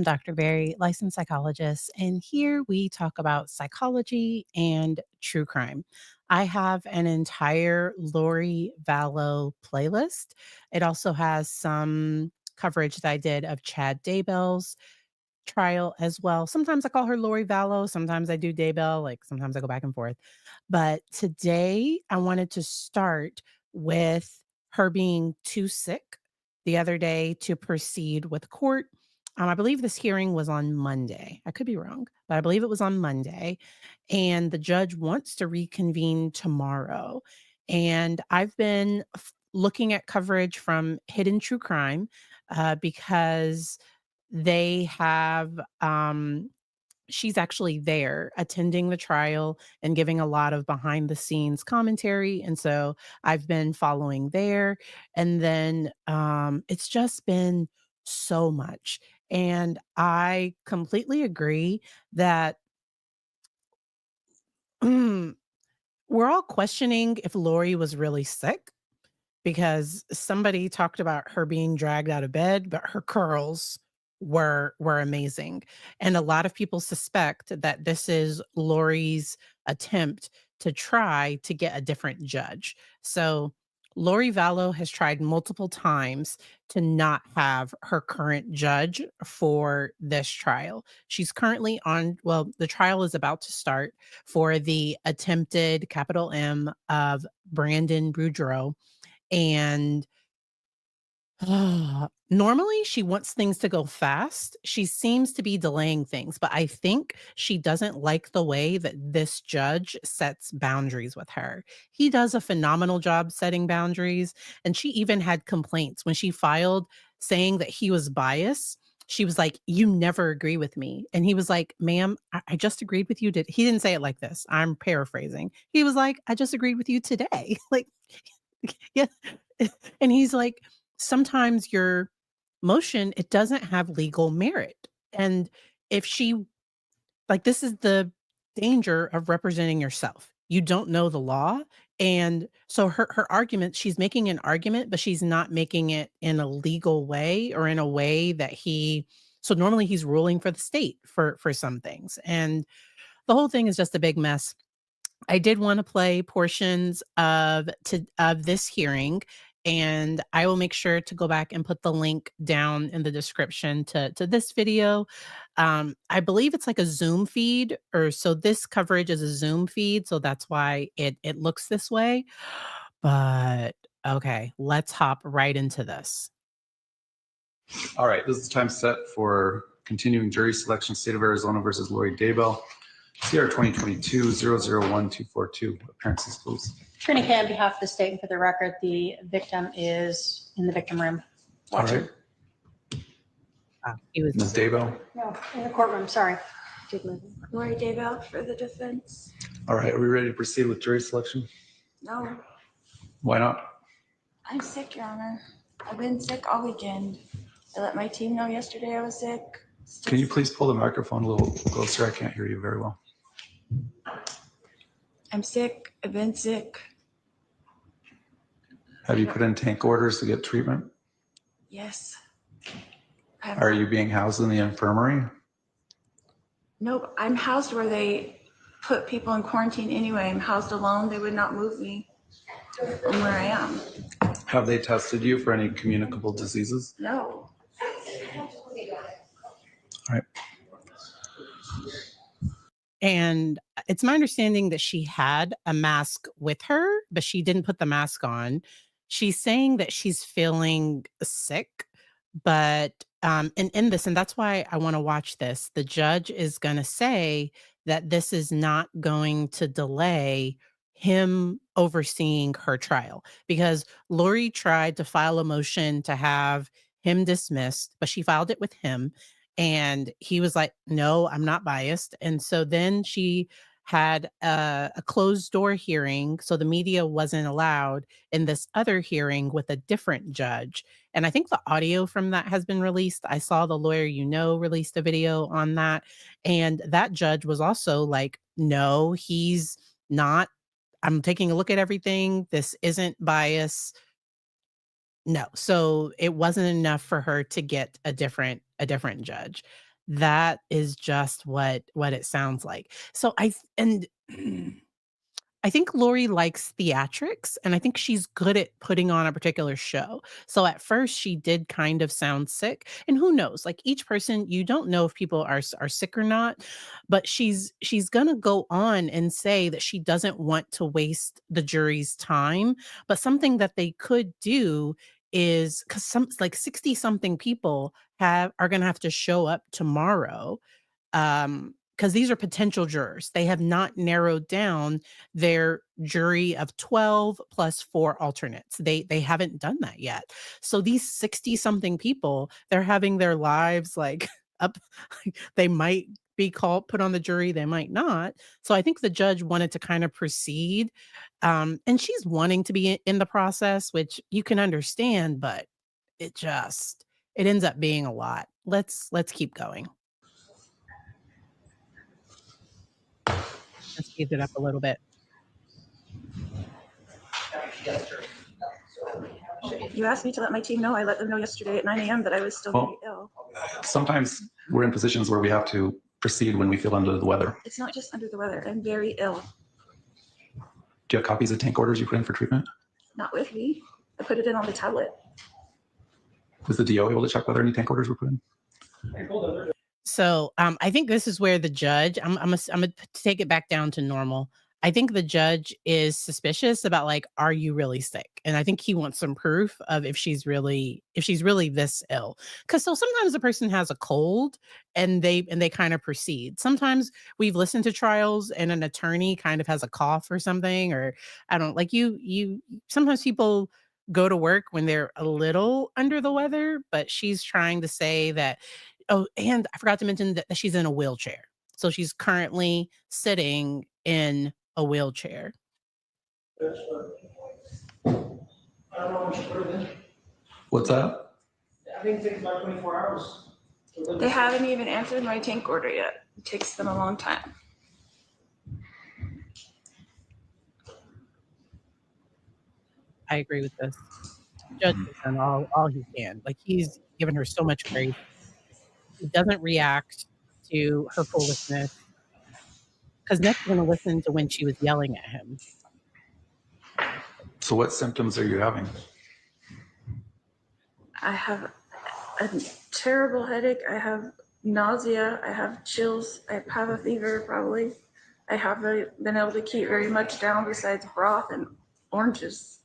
Dr. Berry, licensed psychologist, and here we talk about psychology and true crime. I have an entire Lori Vallow playlist. It also has some coverage that I did of Chad Daybell's trial as well. Sometimes I call her Lori Vallow, sometimes I do Daybell, like sometimes I go back and forth. But today I wanted to start with her being too sick the other day to proceed with court. I believe this hearing was on Monday. I could be wrong, but I believe it was on Monday. And the judge wants to reconvene tomorrow. And I've been looking at coverage from Hidden True Crime because they have she's actually there attending the trial and giving a lot of behind the scenes commentary, and so I've been following there. And then it's just been so much, and I completely agree that we're all questioning if Lori was really sick because somebody talked about her being dragged out of bed, but her curls were amazing. And a lot of people suspect that this is Lori's attempt to try to get a different judge. So Lori Vallow has tried multiple times to not have her current judge for this trial. She's currently on, well, the trial is about to start for the attempted capital M of Brandon Boudreaux, and normally she wants things to go fast. She seems to be delaying things, but I think she doesn't like the way that this judge sets boundaries with her. He does a phenomenal job setting boundaries, and she even had complaints when she filed saying that he was biased. She was like, "You never agree with me." And he was like, "Ma'am, I just agreed with you." He didn't say it like this. I'm paraphrasing. He was like, "I just agreed with you today." Like, yeah. And he's like, sometimes your motion, it doesn't have legal merit. And if she, like, this is the danger of representing yourself. You don't know the law. And so her argument, she's making an argument, but she's not making it in a legal way or in a way that so normally he's ruling for the state for some things. And the whole thing is just a big mess. I did wanna play portions of this hearing, and I will make sure to go back and put the link down in the description to this video. I believe it's like a Zoom feed, or so this coverage is a Zoom feed, so that's why it looks this way. But, okay, let's hop right into this. All right, this is the time set for continuing jury selection, State of Arizona versus Lori Daybell, CR 2022-001242. Appearances, please. Attorney Kay, on behalf of the state and for the record, the victim is in the victim room watching. All right. He was Ms. Daybell. No, in the courtroom, sorry. Lori Daybell for the defense. All right, are we ready to proceed with jury selection? No, Why not? I'm sick, Your Honor. I've been sick all weekend. I let my team know yesterday I was sick. Can you please pull the microphone a little closer? I can't hear you very well. I'm sick. I've been sick. Have you put in tank orders to get treatment? Yes. Are you being housed in the infirmary? Nope. I'm housed where they put people in quarantine anyway. I'm housed alone. They would not move me from where I am. Have they tested you for any communicable diseases? No. All right. And it's my understanding that she had a mask with her, but she didn't put the mask on. She's saying that she's feeling sick, but and in this, and that's why I want to watch this. The judge is going to say that this is not going to delay him overseeing her trial, because Lori tried to file a motion to have him dismissed, but she filed it with him. And he was like, "No, I'm not biased." And so then she had a closed door hearing. So the media wasn't allowed in this other hearing with a different judge. And I think the audio from that has been released. I saw the lawyer, released a video on that. And that judge was also like, "No, he's not. I'm taking a look at everything. This isn't bias." No. So it wasn't enough for her to get a different judge. That is just what it sounds like. So I think Lori likes theatrics, and I think she's good at putting on a particular show. So at first, she did kind of sound sick, and who knows? Like each person, you don't know if people are sick or not. But she's gonna go on and say that she doesn't want to waste the jury's time. But something that they could do is because some like 60 something people have are gonna have to show up tomorrow, because these are potential jurors. They have not narrowed down their jury of 12 plus 4 alternates. They haven't done that yet. So these 60 something people, they're having their lives like up. They might be called put on the jury, they might not. So I think the judge wanted to kind of proceed, and she's wanting to be in the process, which you can understand, but it just it ends up being a lot. Let's keep going. Let's speed it up a little bit. You asked me to let my team know. I let them know yesterday at 9 a.m. that I was still Well- very ill. Sometimes we're in positions where we have to proceed when we feel under the weather. It's not just under the weather. I'm very ill. Do you have copies of tank orders you put in for treatment? Not with me. I put it in on the tablet. Was the DO able to check whether any tank orders were put in? So, I think this is where the judge I'm gonna take it back down to normal. I think the judge is suspicious about, like, are you really sick? And I think he wants some proof of if she's really this ill. Because so sometimes a person has a cold and they kind of proceed. Sometimes we've listened to trials and an attorney kind of has a cough or something, or I don't like you sometimes people go to work when they're a little under the weather, but she's trying to say that. Oh, and I forgot to mention that she's in a wheelchair. So she's currently sitting in a wheelchair. What's that? I think it takes about 24 hours. They haven't even answered my tank order yet. It takes them a long time. I agree with this. Judge has done all he can. Like, he's given her so much grace. He doesn't react to her foolishness because next we're gonna listen to when she was yelling at him. So what symptoms are you having? I have a terrible headache. I have nausea. I have chills. I have a fever, probably. I haven't been able to keep very much down besides broth and oranges.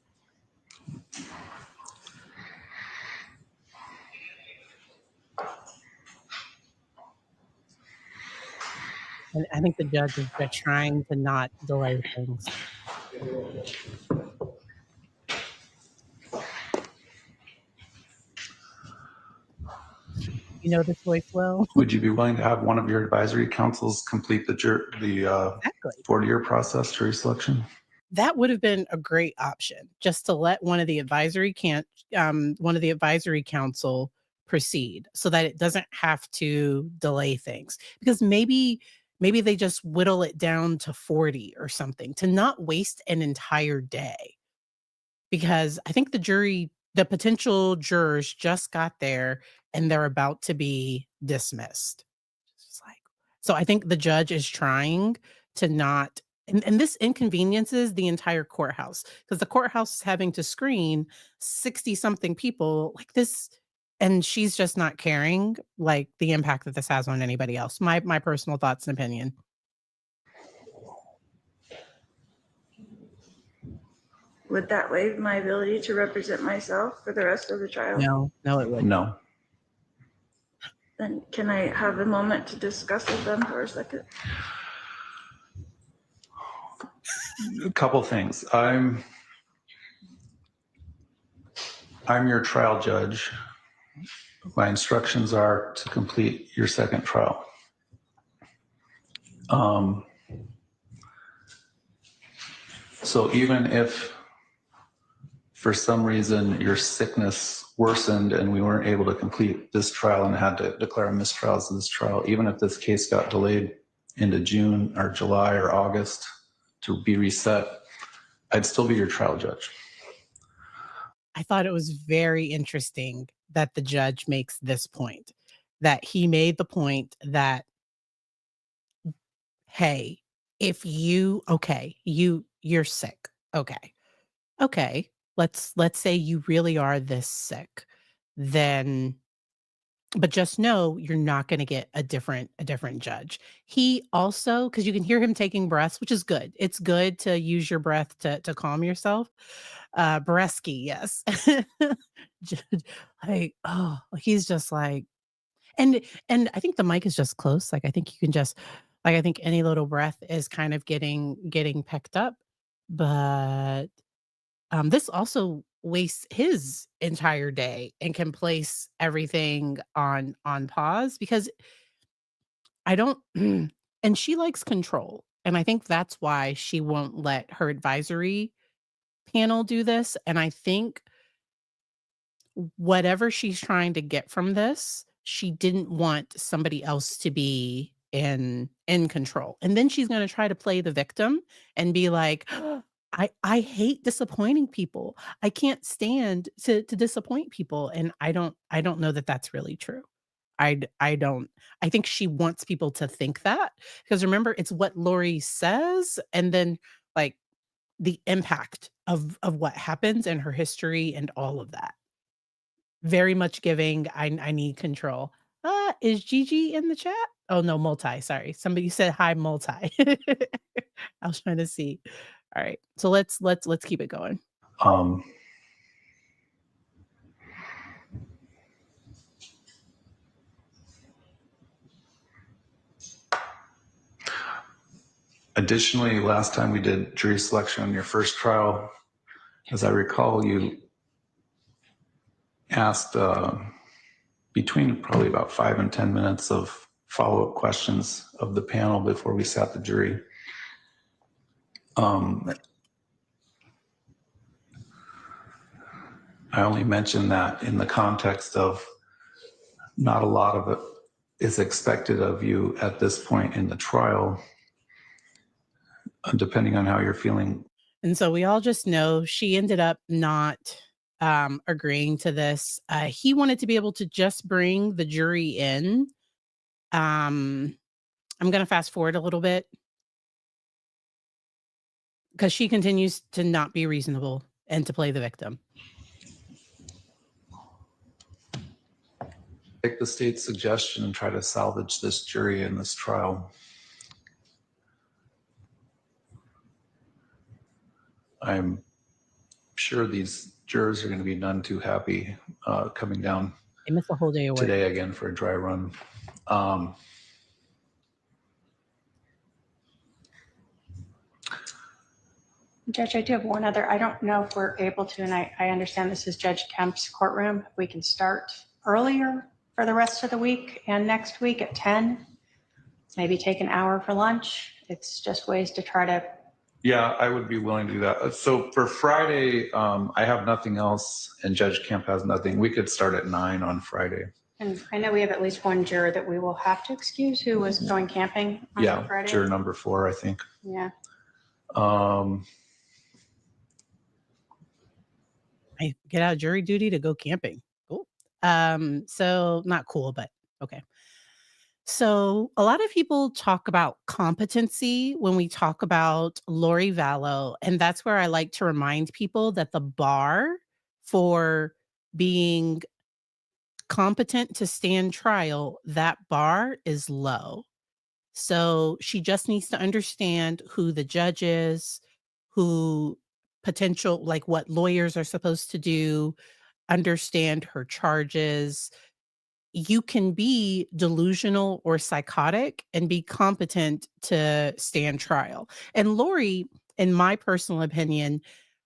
And I think the judge is just trying to not delay things. You know this voice well? Would you be willing to have one of your advisory councils complete the Exactly. 40-year process jury selection? That would have been a great option, just to let one of the advisory council proceed so that it doesn't have to delay things. Because maybe they just whittle it down to 40 or something to not waste an entire day. Because I think the potential jurors just got there and they're about to be dismissed. It's like, so I think the judge is trying to not, and this inconveniences the entire courthouse because the courthouse is having to screen 60 something people like this, and she's just not caring like the impact that this has on anybody else. My personal thoughts and opinion. Would that waive my ability to represent myself for the rest of the trial? No, it would. No. Then can I have a moment to discuss with them for a second? A couple things. I'm your trial judge. My instructions are to complete your second trial. So even if for some reason your sickness worsened and we weren't able to complete this trial and had to declare a mistrial of this trial, even if this case got delayed into June or July or August to be reset, I'd still be your trial judge. I thought it was very interesting that the judge makes this point that he made the point that, hey, if you okay, you're sick. Okay. Okay. Let's say you really are this sick. Then but just know you're not gonna get a different judge. He also, because you can hear him taking breaths, which is good. It's good to use your breath to calm yourself. Bresky, yes. J like, oh, he's just like and I think the mic is just close, like, I think you can just like, I think any little breath is kind of getting picked up, but this also wastes his entire day and can place everything on pause because I don't and she likes control, and I think that's why she won't let her advisory panel do this, and I think whatever she's trying to get from this, she didn't want somebody else to be in control. And then she's gonna try to play the victim and be like, I hate disappointing people. I can't stand to disappoint people." And I don't know that that's really true. I don't I think she wants people to think that, because remember, it's what Lori says and then, like, the impact of what happens and her history and all of that. Very much giving, I need control. Is Gigi in the chat? Oh, no, multi, sorry. Somebody said hi, multi. I was trying to see. All right. So let's keep it going. Um, Additionally, last time we did jury selection on your first trial, as I recall, you asked between probably about 5 and 10 minutes of follow-up questions of the panel before we sat the jury. I only mention that in the context of not a lot of it is expected of you at this point in the trial, depending on how you're feeling. And so we all just know she ended up not agreeing to this. He wanted to be able to just bring the jury in. I'm going to fast forward a little bit because she continues to not be reasonable and to play the victim. Take the state's suggestion and try to salvage this jury in this trial. I'm sure these jurors are going to be none too happy coming down They missed a whole day of work. today again for a dry run. Judge, I do have one other, I don't know if we're able to, and I understand this is Judge Kemp's courtroom. We can start earlier for the rest of the week and next week at 10. Maybe take an hour for lunch. It's just ways to try to. Yeah, I would be willing to do that. So for Friday, I have nothing else and Judge Kemp has nothing. We could start at 9 on Friday. And I know we have at least one juror that we will have to excuse who was going camping on Yeah, Friday. juror number 4, I think. Yeah. I get out of jury duty to go camping. Cool. So not cool, but okay. So a lot of people talk about competency when we talk about Lori Vallow, and that's where I like to remind people that the bar for being competent to stand trial, that bar is low. So she just needs to understand who the judge is, who potential, like what lawyers are supposed to do, understand her charges. You can be delusional or psychotic and be competent to stand trial. And Lori, in my personal opinion,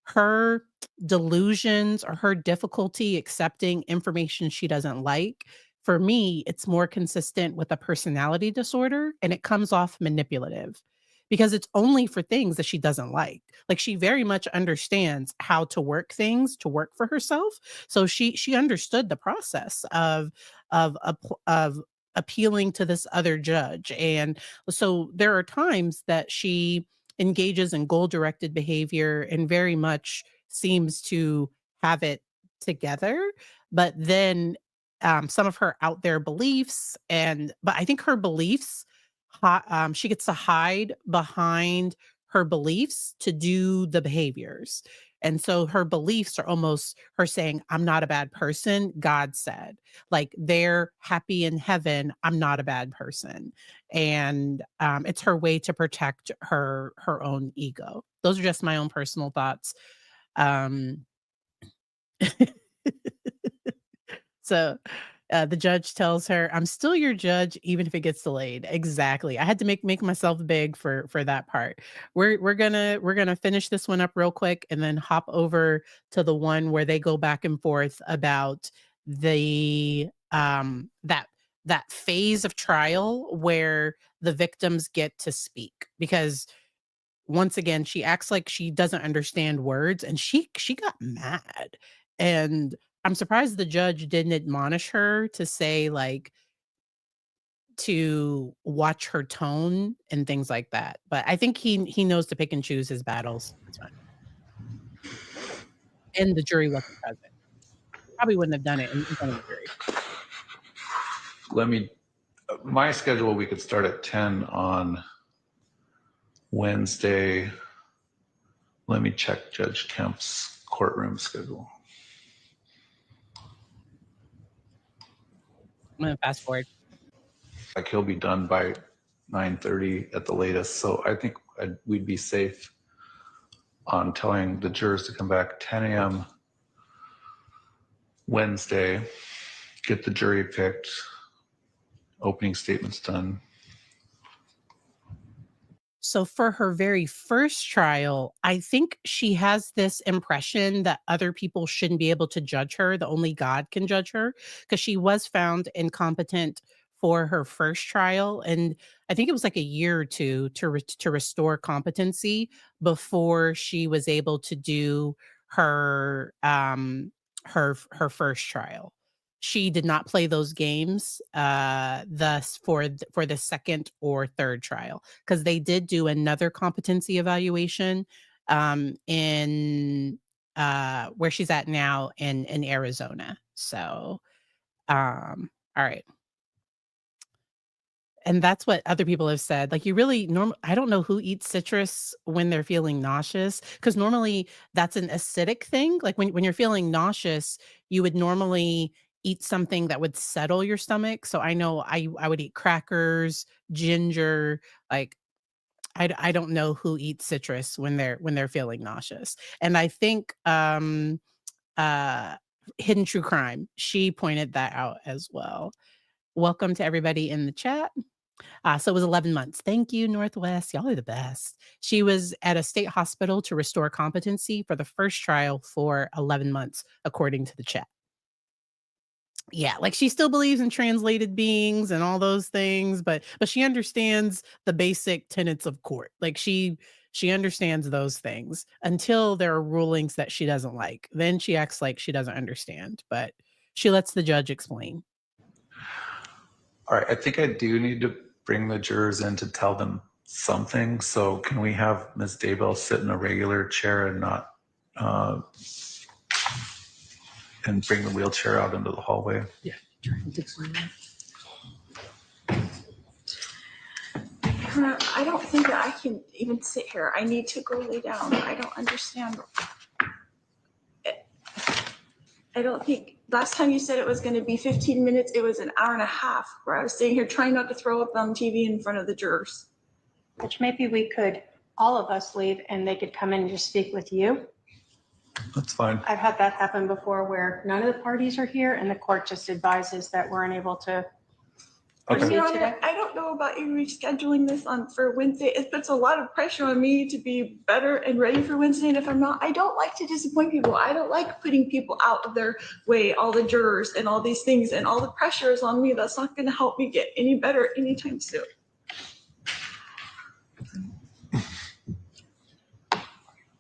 her delusions or her difficulty accepting information she doesn't like, for me, it's more consistent with a personality disorder and it comes off manipulative because it's only for things that she doesn't like. Like she very much understands how to work things to work for herself. So she understood the process of appealing to this other judge. And so there are times that she engages in goal-directed behavior and very much seems to have it together. But then some of her out there beliefs, but I think her beliefs, she gets to hide behind her beliefs to do the behaviors. And so her beliefs are almost her saying, I'm not a bad person. God said, like, they're happy in heaven. I'm not a bad person. And it's her way to protect her own ego. Those are just my own personal thoughts. Um, So, the judge tells her, "I'm still your judge, even if it gets delayed." Exactly. I had to make myself big for that part. We're gonna finish this one up real quick, and then hop over to the one where they go back and forth about the that phase of trial where the victims get to speak, because once again, she acts like she doesn't understand words, and she got mad. And I'm surprised the judge didn't admonish her to say, like, to watch her tone and things like that. But I think he knows to pick and choose his battles. That's fine. And the jury wasn't present. Probably wouldn't have done it in front of the jury. Let me, my schedule, we could start at 10 on Wednesday. Let me check Judge Kemp's courtroom schedule. I'm gonna fast forward. Like, he'll be done by 9:30 at the latest. So I think we'd be safe on telling the jurors to come back 10 a.m. Wednesday, get the jury picked, opening statements done. So for her very first trial, I think she has this impression that other people shouldn't be able to judge her, that only God can judge her, because she was found incompetent for her first trial, and I think it was like a year or two to restore competency before she was able to do her her first trial. She did not play those games thus for the second or third trial, because they did do another competency evaluation in where she's at now in Arizona. So, all right. And that's what other people have said. Like, you really I don't know who eats citrus when they're feeling nauseous, because normally that's an acidic thing. Like, when you're feeling nauseous, you would normally eat something that would settle your stomach. So I know I would eat crackers, ginger, like, I don't know who eats citrus when they're feeling nauseous. And I think uh Hidden True Crime, she pointed that out as well. Welcome to everybody in the chat. So it was 11 months. Thank you, Northwest. Y'all are the best. She was at a state hospital to restore competency for the first trial for 11 months, according to the chat. Yeah, like, she still believes in translated beings and all those things, but she understands the basic tenets of court. Like, she understands those things until there are rulings that she doesn't like. Then she acts like she doesn't understand, but she lets the judge explain. All right, I think I do need to bring the jurors in to tell them something. So can we have Ms. Daybell sit in a regular chair and not, and bring the wheelchair out into the hallway? Yeah. I don't think that I can even sit here. I need to go lay down. I don't understand. I don't think, last time you said it was going to be 15 minutes, it was an hour and a half where I was sitting here trying not to throw up on TV in front of the jurors. Which maybe we could, all of us leave and they could come in and just speak with you. That's fine. I've had that happen before where none of the parties are here and the court just advises that we're unable to Okay. proceed Your Honor, today. I don't know about you rescheduling this for Wednesday. It puts a lot of pressure on me to be better and ready for Wednesday. And if I'm not, I don't like to disappoint people. I don't like putting people out of their way, all the jurors and all these things, and all the pressure is on me. That's not going to help me get any better anytime soon.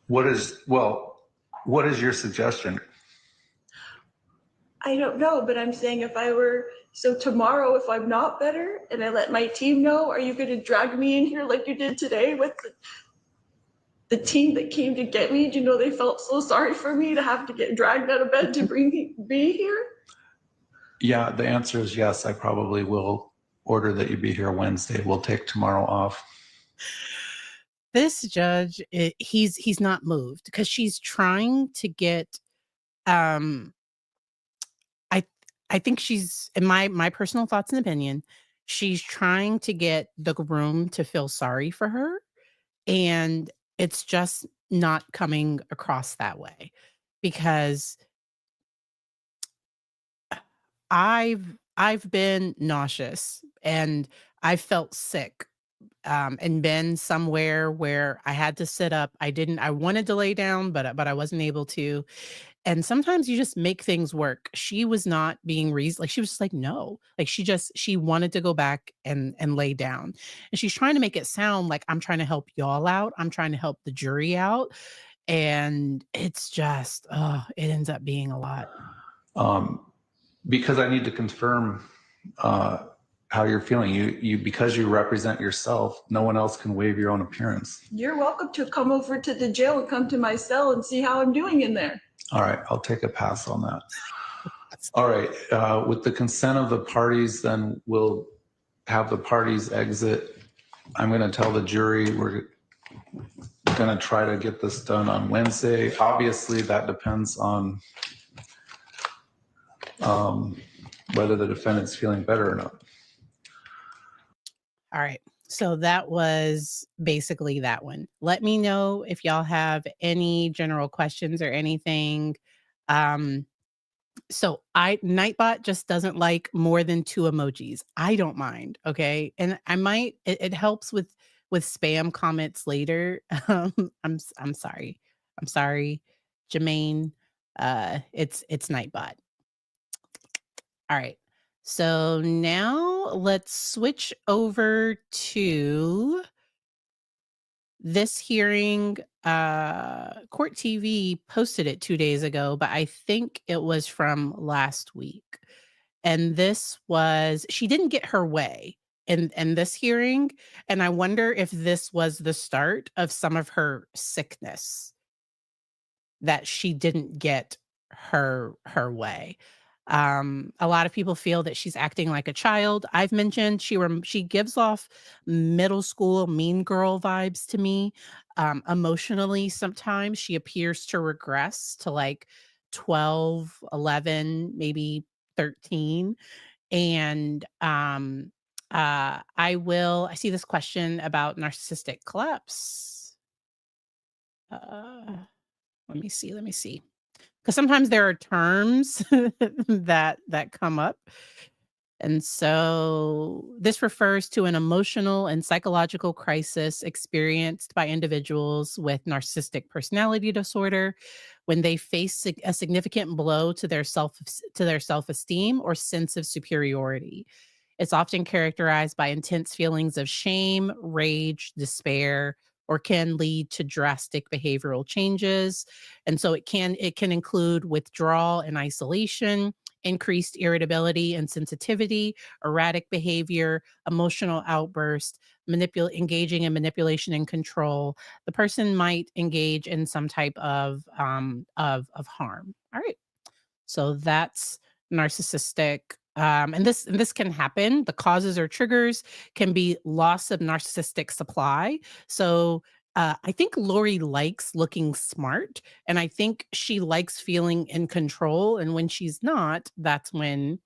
What is your suggestion? I don't know, but I'm saying if I were, so tomorrow, if I'm not better and I let my team know, are you going to drag me in here like you did today with the team that came to get me? Do you know they felt so sorry for me to have to get dragged out of bed to be here? Yeah, the answer is yes. I probably will order that you be here Wednesday. We'll take tomorrow off. This judge, he's not moved because she's trying to get, um, I I think she's, in my personal thoughts and opinion, she's trying to get the room to feel sorry for her, and it's just not coming across that way because I've been nauseous and I felt sick, and been somewhere where I had to sit up. I wanted to lay down, but I wasn't able to. And sometimes you just make things work. She was not being like she was just like, no. Like she wanted to go back and lay down. And she's trying to make it sound like I'm trying to help y'all out. I'm trying to help the jury out. And it's just, oh, it ends up being a lot. Because I need to confirm how you're feeling. You because you represent yourself, no one else can waive your own appearance. You're welcome to come over to the jail and come to my cell and see how I'm doing in there. All right, I'll take a pass on that. All right, with the consent of the parties, then we'll have the parties exit. I'm going to tell the jury we're going to try to get this done on Wednesday. Obviously, that depends on whether the defendant's feeling better or not. All right. So that was basically that one. Let me know if y'all have any general questions or anything. So Nightbot just doesn't like more than 2 emojis. I don't mind, okay? And I might it helps with spam comments later. I'm sorry. I'm sorry, Jermaine. It's Nightbot. All right. So now let's switch over to this hearing. Court TV posted it 2 days ago, but I think it was from last week. And this was, she didn't get her way in this hearing, and I wonder if this was the start of some of her sickness, that she didn't get her way. A lot of people feel that she's acting like a child. I've mentioned she gives off middle school mean girl vibes to me. Emotionally, sometimes she appears to regress to like 12, 11, maybe 13. And I see this question about narcissistic collapse. Let me see. Because sometimes there are terms that come up. And so this refers to an emotional and psychological crisis experienced by individuals with narcissistic personality disorder when they face a significant blow to their self-esteem or sense of superiority. It's often characterized by intense feelings of shame, rage, despair, or can lead to drastic behavioral changes. And so it can include withdrawal and isolation, increased irritability and sensitivity, erratic behavior, emotional outburst, engaging in manipulation and control. The person might engage in some type of harm. All right. So that's narcissistic. And this can happen. The causes or triggers can be loss of narcissistic supply. So I think Lori likes looking smart, and I think she likes feeling in control. And when she's not, that's when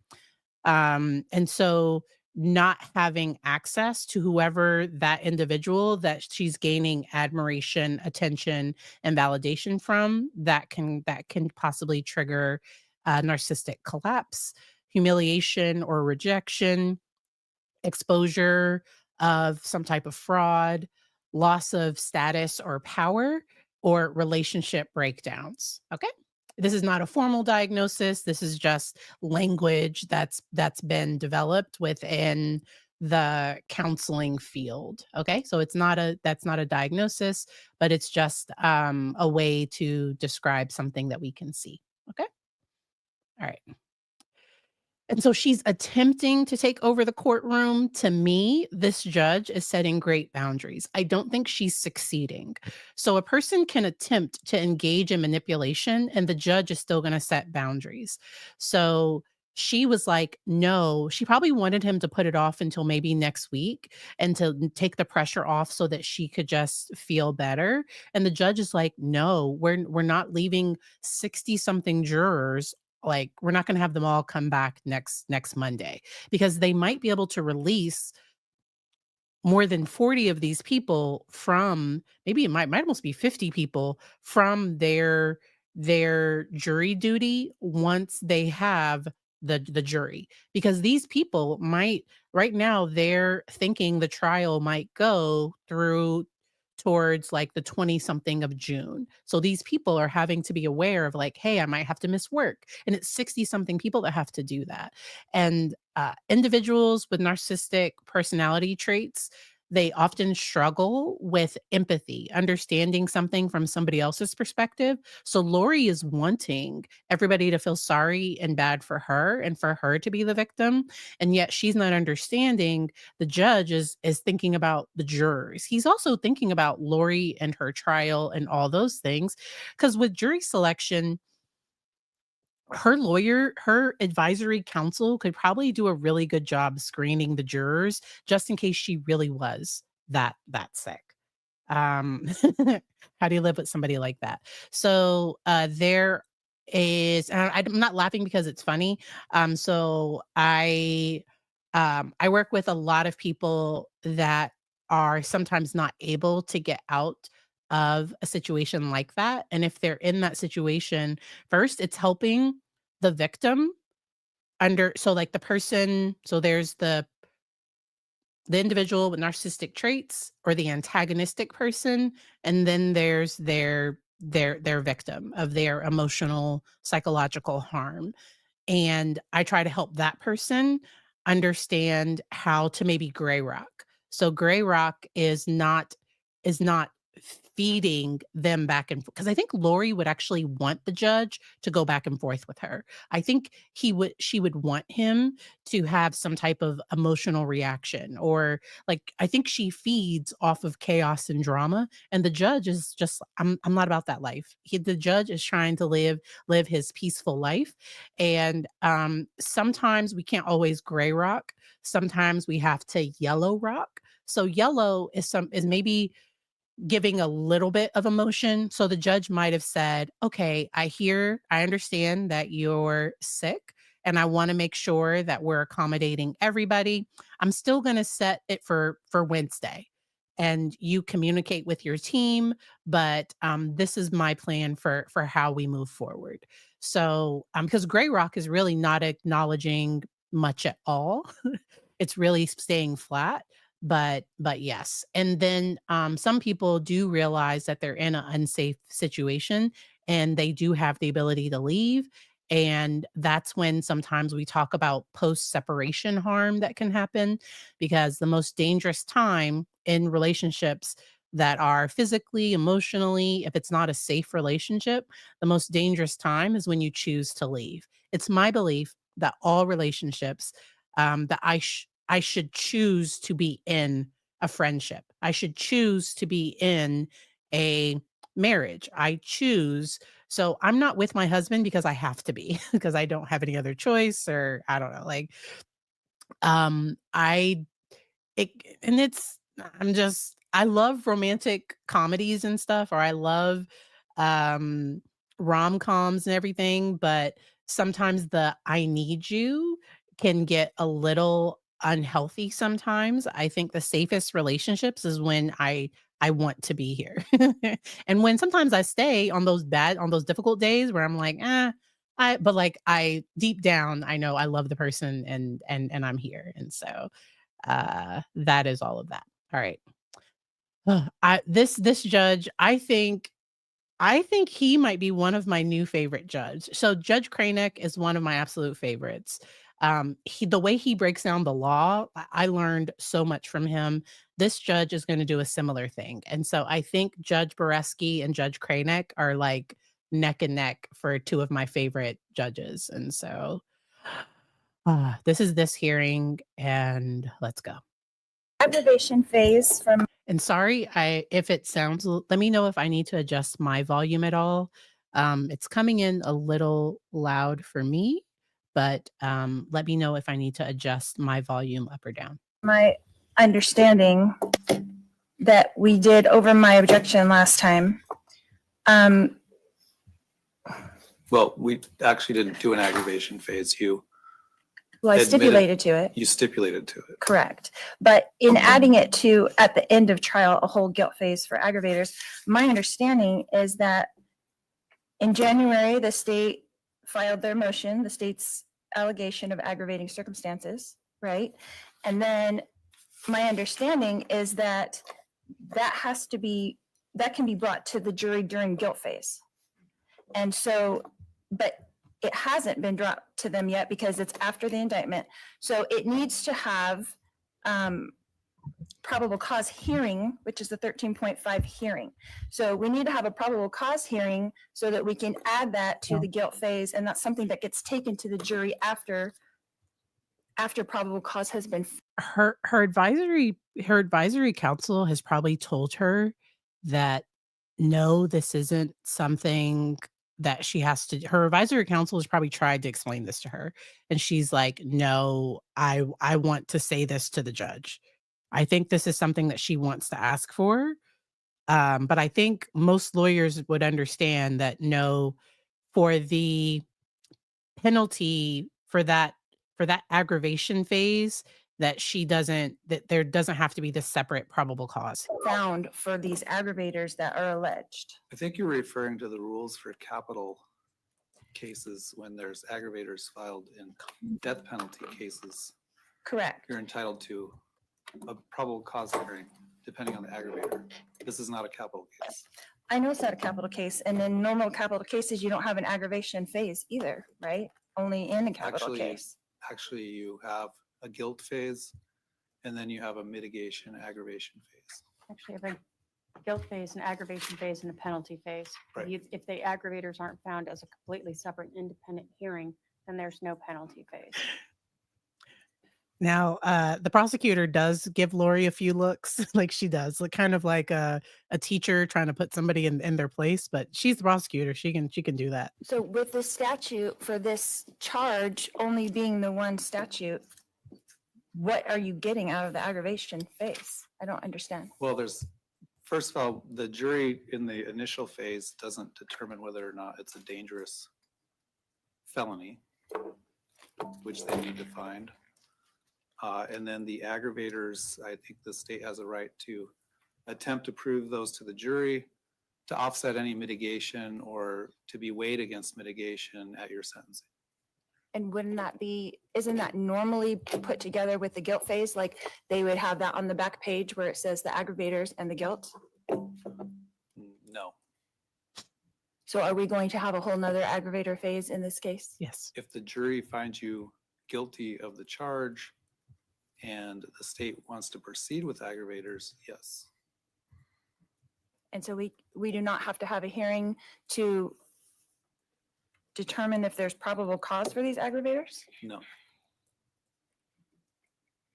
and so not having access to whoever that individual that she's gaining admiration, attention, and validation from, that can possibly trigger narcissistic collapse, humiliation or rejection, exposure of some type of fraud, loss of status or power, or relationship breakdowns. Okay. This is not a formal diagnosis. This is just language that's been developed within the counseling field. Okay. So that's not a diagnosis, but it's just a way to describe something that we can see. Okay. All right. And so she's attempting to take over the courtroom. To me, this judge is setting great boundaries. I don't think she's succeeding. So a person can attempt to engage in manipulation, and the judge is still going to set boundaries. So she was like, "No." She probably wanted him to put it off until maybe next week and to take the pressure off so that she could just feel better. And the judge is like, "No, we're not leaving 60 something jurors. Like, we're not going to have them all come back next Monday because they might be able to release more than 40 of these people from, maybe it might almost be 50 people from their jury duty once they have the jury, because these people might, right now they're thinking the trial might go through towards like the 20 something of June. So these people are having to be aware of like, hey, I might have to miss work. And it's 60 something people that have to do that. And individuals with narcissistic personality traits, they often struggle with empathy, understanding something from somebody else's perspective. So Lori is wanting everybody to feel sorry and bad for her and for her to be the victim. And yet she's not understanding the judge is thinking about the jurors. He's also thinking about Lori and her trial and all those things. Because with jury selection, her lawyer, her advisory counsel could probably do a really good job screening the jurors just in case she really was that sick. Um, how do you live with somebody like that? So there is, and I'm not laughing because it's funny. So I work with a lot of people that are sometimes not able to get out of a situation like that. And if they're in that situation, first it's helping the victim so like the person, so there's the individual with narcissistic traits or the antagonistic person, and then there's their victim of their emotional psychological harm. And I try to help that person understand how to maybe gray rock. So gray rock is not feeding them back and forth, because I think Lori would actually want the judge to go back and forth with her. I think she would want him to have some type of emotional reaction, or like I think she feeds off of chaos and drama, and the judge is just, I'm not about that life. The judge is trying to live his peaceful life. And sometimes we can't always gray rock. Sometimes we have to yellow rock. So yellow is maybe giving a little bit of emotion. So the judge might have said, "Okay, I understand that you're sick, and I want to make sure that we're accommodating everybody. I'm still going to set it for Wednesday, and you communicate with your team, but this is my plan for how we move forward." So because Gray Rock is really not acknowledging much at all. It's really staying flat. But yes. And then some people do realize that they're in an unsafe situation and they do have the ability to leave. And that's when sometimes we talk about post separation harm that can happen, because the most dangerous time in relationships that are physically, emotionally, if it's not a safe relationship, the most dangerous time is when you choose to leave. It's my belief that all relationships, that I should choose to be in a friendship. I should choose to be in a marriage. I choose. So I'm not with my husband because I have to be, because I don't have any other choice, or I don't know. Like I it and it's I'm just I love romantic comedies and stuff, or I love um rom-coms and everything, but sometimes the "I need you" can get a little unhealthy sometimes. I think the safest relationships is when I want to be here. And when sometimes I stay on those difficult days where I'm like, but like I deep down I know I love the person, and I'm here. And so that is all of that. All right. This judge, I think he might be one of my new favorite judge. So Judge Kranek is one of my absolute favorites. The way he breaks down the law, I learned so much from him. This judge is going to do a similar thing. And so I think Judge Boreski and Judge Kranek are like neck and neck for two of my favorite judges. And so this is this hearing, and let's go. Aggravation phase from And sorry, if it sounds, let me know if I need to adjust my volume at all. It's coming in a little loud for me, but let me know if I need to adjust my volume up or down. My understanding that we did over my objection last time. Well, we actually didn't do an aggravation phase. You Well, I Admitted- stipulated to it. stipulated to it. Correct. But in adding it to, at the end of trial, a whole guilt phase for aggravators, my understanding is that in January, the state filed their motion, the state's allegation of aggravating circumstances, right? And then my understanding is that that can be brought to the jury during guilt phase. And so, but it hasn't been brought to them yet because it's after the indictment. So it needs to have probable cause hearing, which is the 13.5 hearing. So we need to have a probable cause hearing so that we can add that to the guilt phase. And that's something that gets taken to the jury after probable cause has been. Her advisory council has probably told her that no, this isn't something that she has to. Her advisory council has probably tried to explain this to her, and she's like, no, I want to say this to the judge. I think this is something that she wants to ask for. But I think most lawyers would understand that no, for the penalty for that aggravation phase, that there doesn't have to be this separate probable cause. Found for these aggravators that are alleged. I think you're referring to the rules for capital cases when there's aggravators filed in death penalty cases. Correct. You're entitled to a probable cause hearing depending on the aggravator. This is not a capital case. I know it's not a capital case, and in normal capital cases, you don't have an aggravation phase either, right? Only in a capital case. Actually, you have a guilt phase, and then you have a mitigation aggravation phase. Actually, have a guilt phase, an aggravation phase, and a penalty phase. Right. If the aggravators aren't found as a completely separate independent hearing, then there's no penalty phase. Now, the prosecutor does give Lori a few looks, like she does, like kind of like a teacher trying to put somebody in their place. But she's the prosecutor; she can do that. So with the statute for this charge only being the one statute, what are you getting out of the aggravation phase? I don't understand. Well, first of all, the jury in the initial phase doesn't determine whether or not it's a dangerous felony, which they need to find. And then the aggravators, I think the state has a right to attempt to prove those to the jury, to offset any mitigation or to be weighed against mitigation at your sentencing. And isn't that normally put together with the guilt phase? Like they would have that on the back page where it says the aggravators and the guilt? No. So are we going to have a whole nother aggravator phase in this case? Yes. If the jury finds you guilty of the charge and the state wants to proceed with aggravators, yes. And so we do not have to have a hearing to determine if there's probable cause for these aggravators? No,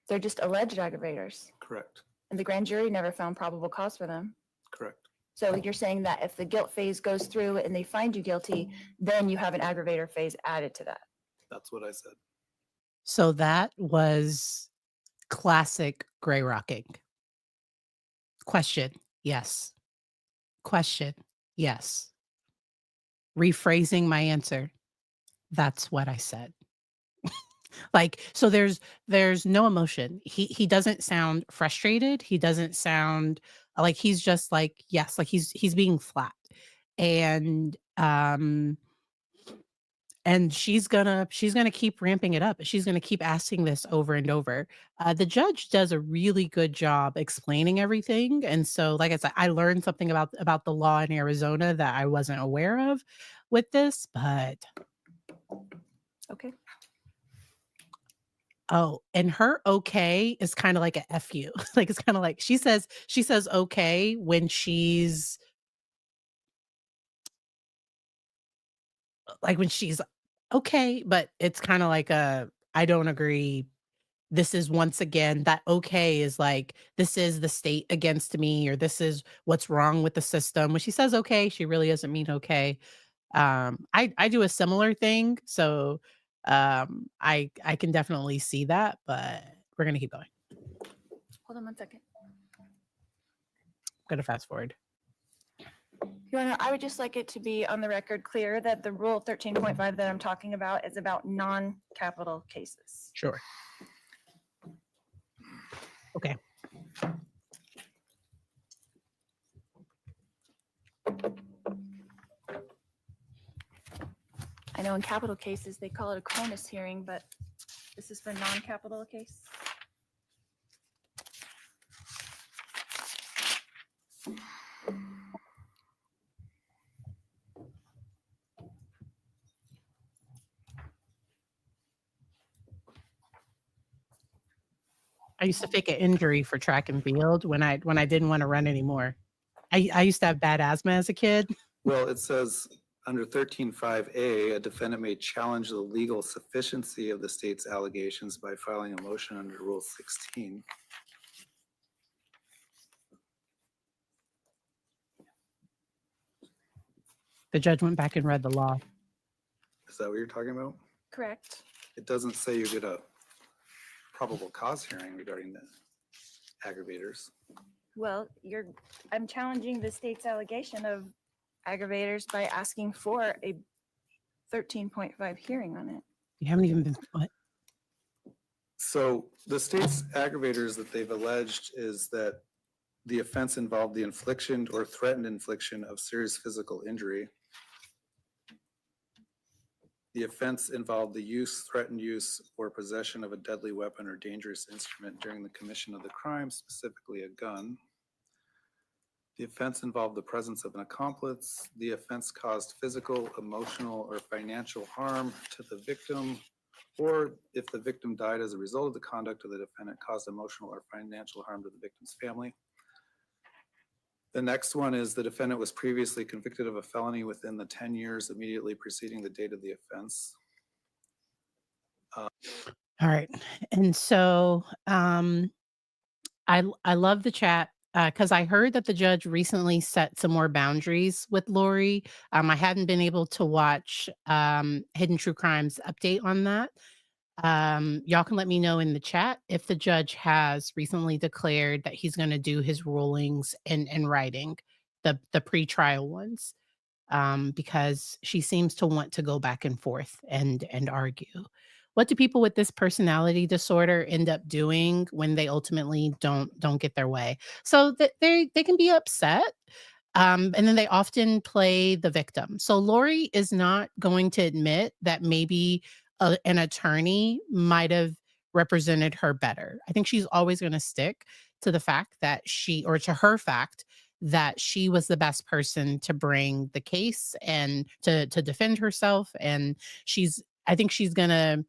They're just alleged aggravators. correct, And the grand jury never found probable cause for them. correct. So you're saying that if the guilt phase goes through and they find you guilty, then you have an aggravator phase added to that. That's what I said. So that was classic gray rocking. Question, yes. Question, yes. Rephrasing my answer. That's what I said. Like, so there's no emotion. He doesn't sound frustrated. He doesn't sound like he's just like, yes, like he's being flat. And she's gonna keep ramping it up. She's gonna keep asking this over and over. The judge does a really good job explaining everything, and so, like I said, I learned something about the law in Arizona that I wasn't aware of with this. But Okay. oh, and her okay is kind of like a F you. Like it's kind of like she says okay when she's okay, but it's kind of like I don't agree. This is once again that okay is like this is the state against me, or this is what's wrong with the system. When she says okay, she really doesn't mean okay. I do a similar thing. So I can definitely see that, but we're gonna keep going. Hold on one second. I'm gonna fast forward. Your Honor, I would just like it to be on the record clear that the Rule 13.5 that I'm talking about is about non-capital cases. Sure. Okay. I know in capital cases, they call it a Cronus hearing, but this is for non-capital case. I used to fake an injury for track and field when I didn't want to run anymore. I used to have bad asthma as a kid. Well, it says under 13.5A, a defendant may challenge the legal sufficiency of the state's allegations by filing a motion under Rule 16. The judge went back and read the law. Is that what you're talking about? Correct. It doesn't say you get a probable cause hearing regarding the aggravators. Well, I'm challenging the state's allegation of aggravators by asking for a 13.5 hearing on it. You haven't even been what? So the state's aggravators that they've alleged is that the offense involved the infliction or threatened infliction of serious physical injury. The offense involved the use, threatened use, or possession of a deadly weapon or dangerous instrument during the commission of the crime, specifically a gun. The offense involved the presence of an accomplice. The offense caused physical, emotional, or financial harm to the victim, or if the victim died as a result of the conduct of the defendant, caused emotional or financial harm to the victim's family. The next one is the defendant was previously convicted of a felony within the 10 years immediately preceding the date of the offense. All right. And so I love the chat because I heard that the judge recently set some more boundaries with Lori. I hadn't been able to watch Hidden True Crimes update on that. Y'all can let me know in the chat if the judge has recently declared that he's going to do his rulings in writing, the pretrial ones, because she seems to want to go back and forth and argue. What do people with this personality disorder end up doing when they ultimately don't get their way? So that they can be upset. And then they often play the victim. So Lori is not going to admit that maybe an attorney might have represented her better. I think she's always going to stick to the fact that to her fact that she was the best person to bring the case and to defend herself. And I think she's going to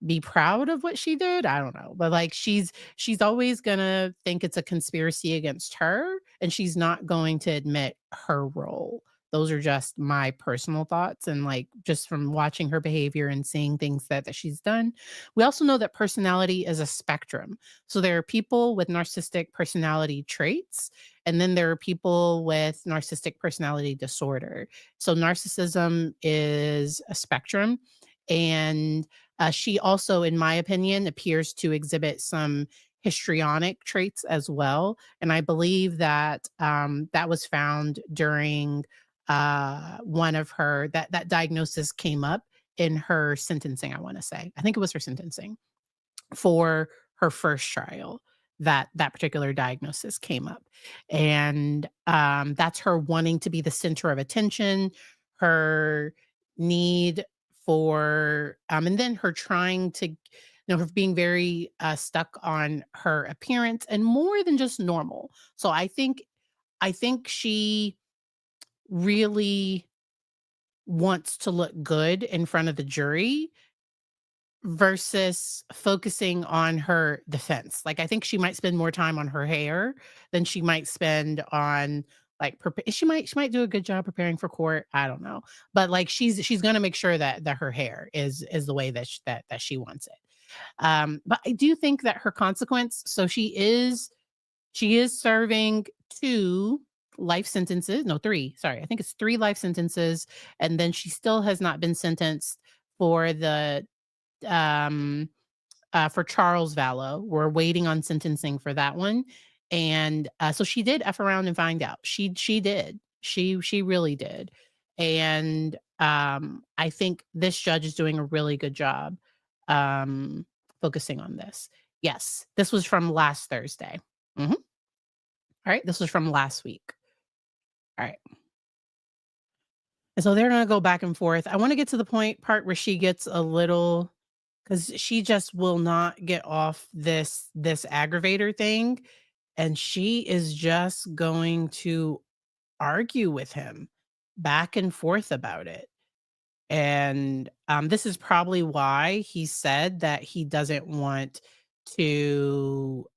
be proud of what she did. I don't know. But like she's always gonna think it's a conspiracy against her and she's not going to admit her role. Those are just my personal thoughts and like just from watching her behavior and seeing things that she's done. We also know that personality is a spectrum. So there are people with narcissistic personality traits and then there are people with narcissistic personality disorder. So narcissism is a spectrum and she also, in my opinion, appears to exhibit some histrionic traits as well. And I believe that that was found during one of that diagnosis came up in her sentencing, I want to say. I think it was her sentencing for her first trial that particular diagnosis came up. And that's her wanting to be the center of attention, her need for and then her trying to her being very stuck on her appearance and more than just normal. So I think she really wants to look good in front of the jury versus focusing on her defense. Like I think she might spend more time on her hair than she might spend on like she might do a good job preparing for court. I don't know. But like she's going to make sure that her hair is the way that she wants it. But I do think that her consequence, so she is serving 2 life sentences. No, 3. Sorry. I think it's 3 life sentences and then she still has not been sentenced for the for Charles Vallow. We're waiting on sentencing for that one. And so she did F around and find out. She did. She really did. And I think this judge is doing a really good job um, focusing on this. Yes, this was from last Thursday. All right, this was from last week. All right. And so they're going to go back and forth. I want to get to the part where she gets a little, because she just will not get off this aggravator thing, and she is just going to argue with him back and forth about it. And this is probably why he said that he doesn't want to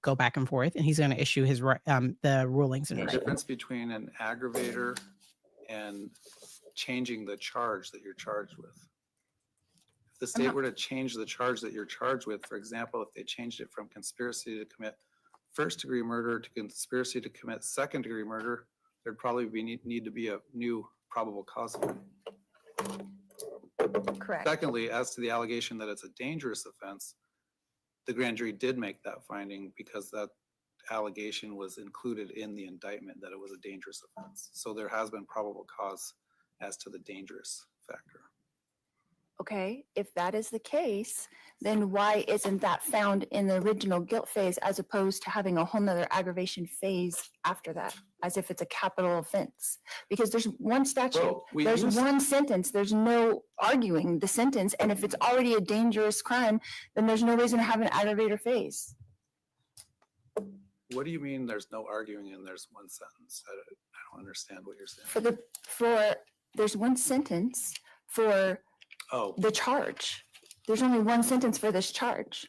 go back and forth, and he's going to issue his the rulings in The writing. difference between an aggravator and changing the charge that you're charged with. If the state were to change the charge that you're charged with, for example, if they changed it from conspiracy to commit first-degree murder to conspiracy to commit second-degree murder, there'd probably need to be a new probable cause. Correct. Secondly, as to the allegation that it's a dangerous offense, the grand jury did make that finding because that allegation was included in the indictment that it was a dangerous offense. So there has been probable cause as to the dangerous factor. Okay, if that is the case, then why isn't that found in the original guilt phase as opposed to having a whole nother aggravation phase after that, as if it's a capital offense? Because there's one statute, Well, there's one sentence, there's no arguing the sentence, and if it's already a dangerous crime, then there's no reason to have an aggravator phase. What do you mean there's no arguing and there's one sentence? I don't understand what you're saying. There's one sentence for the charge. There's only one sentence for this charge.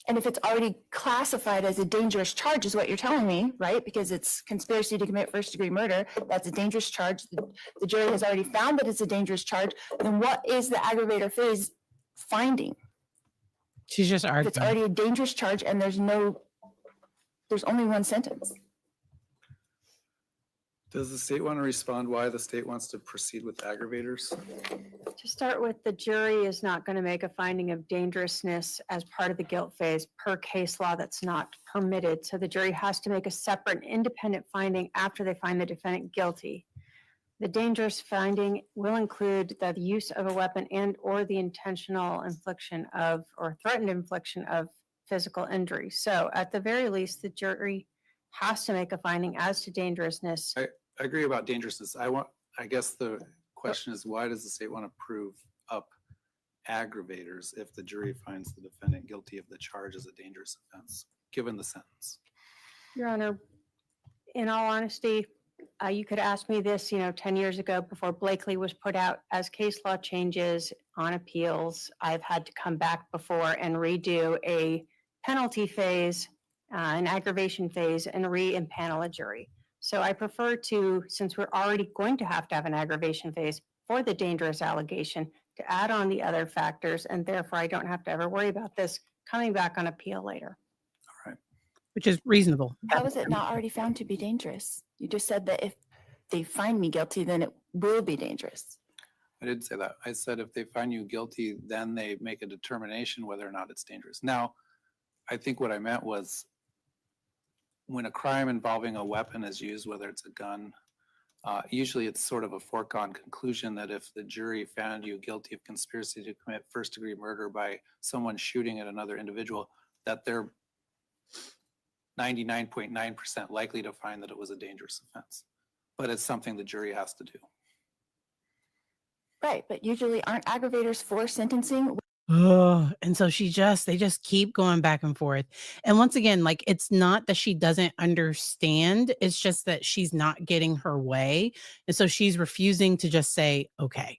And if it's already classified as a dangerous charge is what you're telling me, right? Because it's conspiracy to commit first-degree murder, that's a dangerous charge. The jury has already found that it's a dangerous charge. Then what is the aggravator phase finding? She's just If arguing. it's already a dangerous charge and there's only one sentence. Does the state want to respond why the state wants to proceed with aggravators? To start with, the jury is not going to make a finding of dangerousness as part of the guilt phase per case law. That's not permitted. So the jury has to make a separate independent finding after they find the defendant guilty. The dangerous finding will include the use of a weapon and or the intentional infliction of or threatened infliction of physical injury. So at the very least, the jury has to make a finding as to dangerousness. I agree about dangerousness. I guess the question is, why does the state want to prove up aggravators if the jury finds the defendant guilty of the charge as a dangerous offense, given the sentence? Your Honor, in all honesty, you could ask me this, 10 years ago before Blakely was put out. As case law changes on appeals, I've had to come back before and redo a penalty phase, an aggravation phase, and re-impanel a jury. So I prefer to, since we're already going to have an aggravation phase for the dangerous allegation, to add on the other factors, and therefore I don't have to ever worry about this coming back on appeal later. All right. Which is reasonable. How is it not already found to be dangerous? You just said that if they find me guilty, then it will be dangerous. I didn't say that. I said if they find you guilty, then they make a determination whether or not it's dangerous. Now, I think what I meant was when a crime involving a weapon is used, whether it's a gun, usually it's sort of a foregone conclusion that if the jury found you guilty of conspiracy to commit first-degree murder by someone shooting at another individual, that they're 99.9% likely to find that it was a dangerous offense. But it's something the jury has to do. Right, but usually aren't aggravators for sentencing? Oh, and so they just keep going back and forth. And once again, like, it's not that she doesn't understand, it's just that she's not getting her way. And so she's refusing to just say, okay,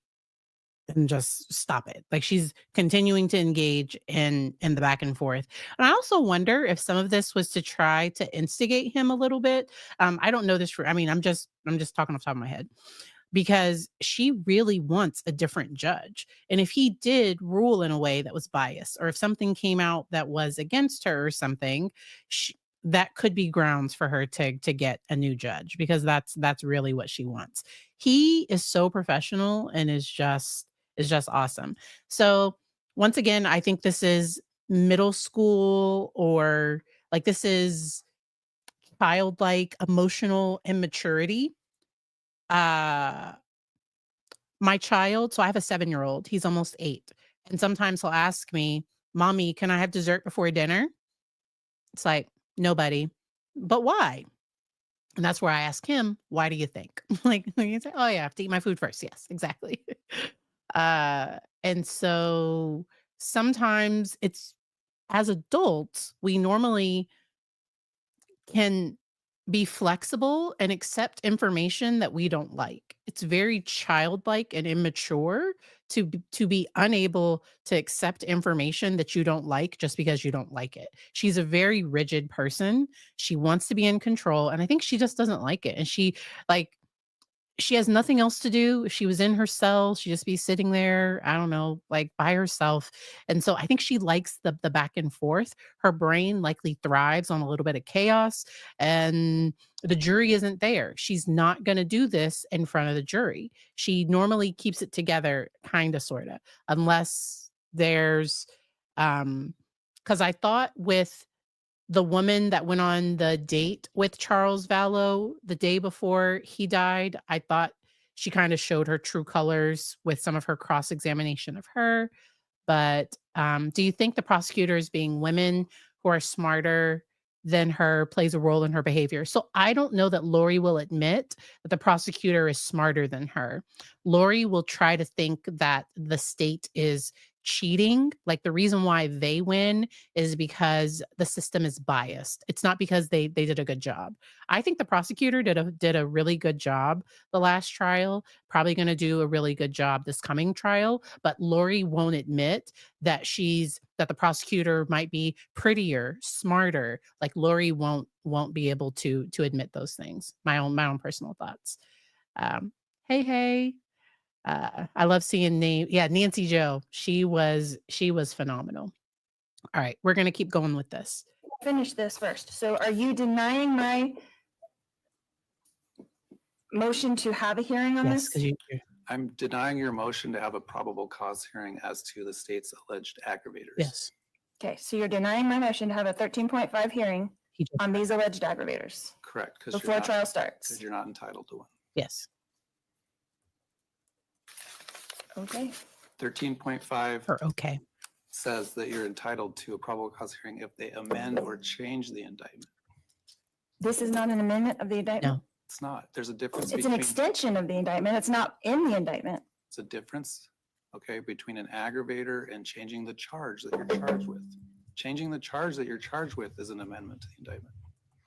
and just stop it. Like, she's continuing to engage in the back and forth. And I also wonder if some of this was to try to instigate him a little bit. I don't know this I'm just talking off the top of my head, because she really wants a different judge. And if he did rule in a way that was biased, or if something came out that was against her or something, that could be grounds for her to get a new judge, because that's really what she wants. He is so professional and is just awesome. So once again, I think this is middle school, or like this is childlike emotional immaturity. Uh my child, so I have a 7-year-old, he's almost 8. And sometimes he'll ask me, "Mommy, can I have dessert before dinner?" It's like, "Nobody." "But why?" And that's where I ask him, "Why do you think?" Like, you say, "Oh, yeah, I have to eat my food first." Yes, exactly. And so sometimes it's, as adults, we normally can be flexible and accept information that we don't like. It's very childlike and immature to be unable to accept information that you don't like just because you don't like it. She's a very rigid person. She wants to be in control, and I think she just doesn't like it. And like she has nothing else to do. If she was in her cell, she'd just be sitting there, I don't know, like by herself. And so I think she likes the back and forth. Her brain likely thrives on a little bit of chaos, and the jury isn't there. She's not going to do this in front of the jury. She normally keeps it together, kind of, sort of, unless there's, because I thought with the woman that went on the date with Charles Vallow the day before he died, I thought she kind of showed her true colors with some of her cross-examination of her. But do you think the prosecutors, being women who are smarter than her, plays a role in her behavior? So I don't know that Lori will admit that the prosecutor is smarter than her. Lori will try to think that the state is cheating. Like, the reason why they win is because the system is biased. It's not because they did a good job. I think the prosecutor did a really good job the last trial, probably going to do a really good job this coming trial, but Lori won't admit that the prosecutor might be prettier, smarter. Like, Lori won't be able to admit those things. My own personal thoughts. Hey, hey. I love seeing Nancy Joe. She was phenomenal. All right, we're gonna keep going with this. Finish this first. So are you denying my motion to have a hearing on Yes, this? because I'm denying your motion to have a probable cause hearing as to the state's alleged aggravators. yes, Okay, so you're denying my motion to have a 13.5 hearing he just on these alleged aggravators Correct, because before trial starts. you're not entitled to one. yes. Okay, 13.5 Or okay. says that you're entitled to a probable cause hearing if they amend or change the indictment. this is not an amendment of the indictment. No. It's not. There's a difference It's an between, extension of the indictment. It's not in the indictment. it's a difference, okay, between an aggravator and changing the charge that you're charged with. Changing the charge that you're charged with is an amendment to the indictment.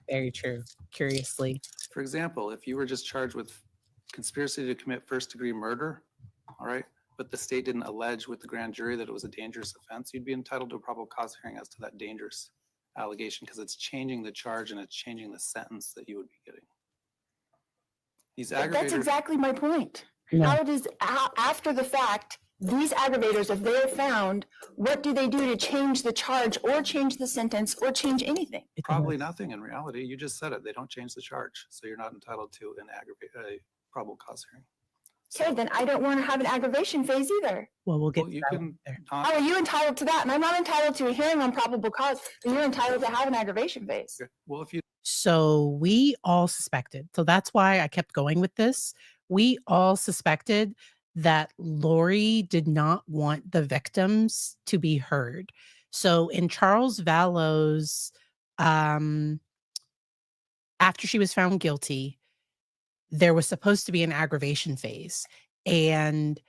Very true. Curiously. For example, if you were just charged with conspiracy to commit first-degree murder, all right, but the state didn't allege with the grand jury that it was a dangerous offense, you'd be entitled to a probable cause hearing as to that dangerous allegation, because it's changing the charge and it's changing the sentence that you would be getting. These That's aggravators, exactly my point. No. How does, after the fact, these aggravators, if they're found, what do they do to change the charge or change the sentence or change anything? probably nothing in reality. You just said it. They don't change the charge, so you're not entitled to a probable cause hearing. Okay, then I don't want to have an aggravation phase either. Well, we'll get Well, to you that can later. How not, are you entitled to that? And I'm not entitled to a hearing on probable cause, and you're entitled to have an aggravation phase. well, if you So we all suspected. So that's why I kept going with this. We all suspected that Lori did not want the victims to be heard. So in Charles Vallow's, um, after she was found guilty, there was supposed to be an aggravation phase, and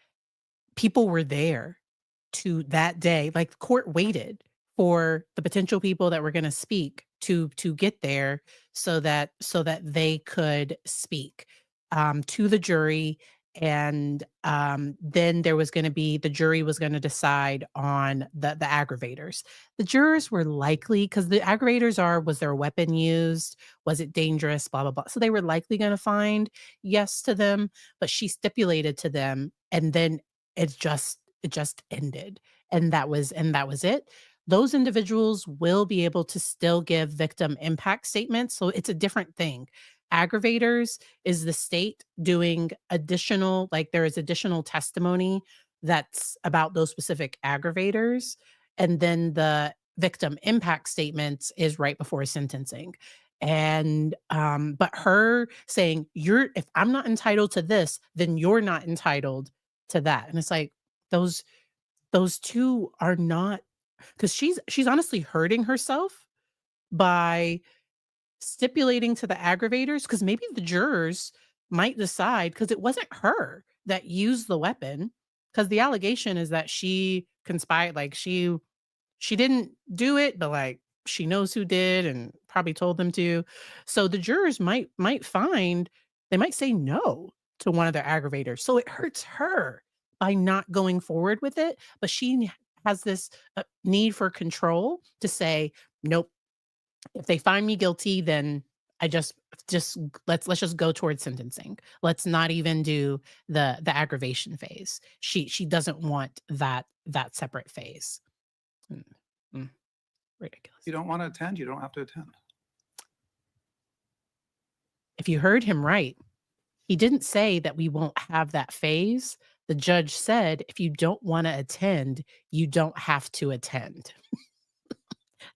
people were there to that day. Like, the court waited for the potential people that were going to speak to get there, so that they could speak to the jury. And then there was going to be, the jury was going to decide on the aggravators. The jurors were likely, because the aggravators are, was there a weapon used, was it dangerous, blah blah blah, so they were likely going to find yes to them. But she stipulated to them, and then it just ended, and that was it. those individuals will be able to still give victim impact statements. So it's a different thing. Aggravators is the state doing additional, like there is additional testimony that's about those specific aggravators. And then the victim impact statements is right before sentencing. And but her saying, you're if I'm not entitled to this, then you're not entitled to that. And it's like those two are not, because she's honestly hurting herself by stipulating to the aggravators, because maybe the jurors might decide, because it wasn't her that used the weapon, because the allegation is that she conspired, like she didn't do it, but like she knows who did and probably told them to. So the jurors might find, they might say no to one of their aggravators. So it hurts her by not going forward with it, but has this need for control to say, nope, if they find me guilty, then I just let's just go towards sentencing. Let's not even do the aggravation phase. She doesn't want that separate phase. Mm, mm, ridiculous. You don't want to attend, you don't have to attend. If you heard him right, he didn't say that we won't have that phase. The judge said, if you don't want to attend, you don't have to attend.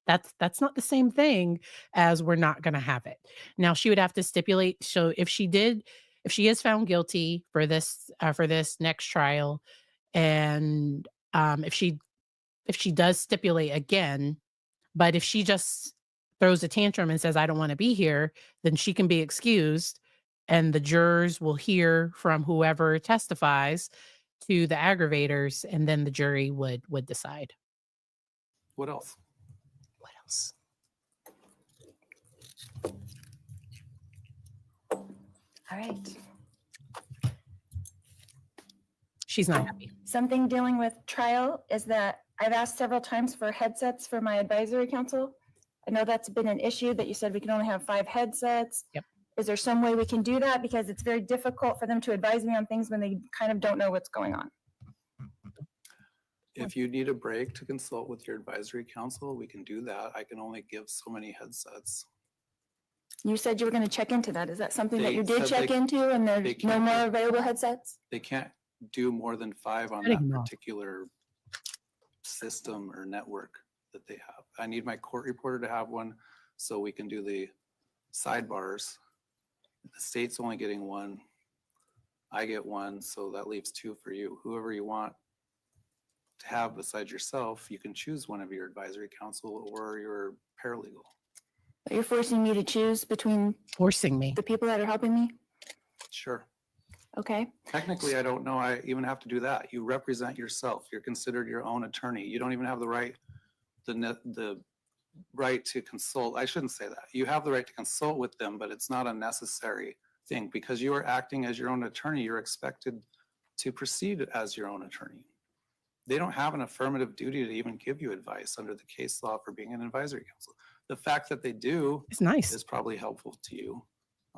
That's not the same thing as we're not going to have it. Now she would have to stipulate. So if she is found guilty for this next trial, and if she does stipulate again, but if she just throws a tantrum and says, I don't want to be here, then she can be excused, and the jurors will hear from whoever testifies to the aggravators, and then the jury would decide. What else? What else? All right. She's not happy. Something dealing with trial is that I've asked several times for headsets for my advisory council. I know that's been an issue that you said we can only have 5 headsets. Yep. Is there some way we can do that? Because it's very difficult for them to advise me on things when they kind of don't know what's going on. If you need a break to consult with your advisory council, we can do that. I can only give so many headsets. You said you were going to check into that. Is that something that They you did said check into and there's no can't more do- available headsets? They can't do more than 5 on Cutting that them off. particular system or network that they have. I need my court reporter to have one so we can do the sidebars. The state's only getting 1. I get 1, so that leaves 2 for you. Whoever you want to have besides yourself, you can choose one of your advisory council or your paralegal. But you're forcing me to choose between Forcing me. the people that are helping me? Sure. Okay. Technically, I don't know I even have to do that. You represent yourself. You're considered your own attorney. You don't even have the right, the right to consult. I shouldn't say that. You have the right to consult with them, but it's not a necessary thing because you are acting as your own attorney. You're expected to proceed as your own attorney. They don't have an affirmative duty to even give you advice under the case law for being an advisory council. The fact that they do It's nice. is probably helpful to you,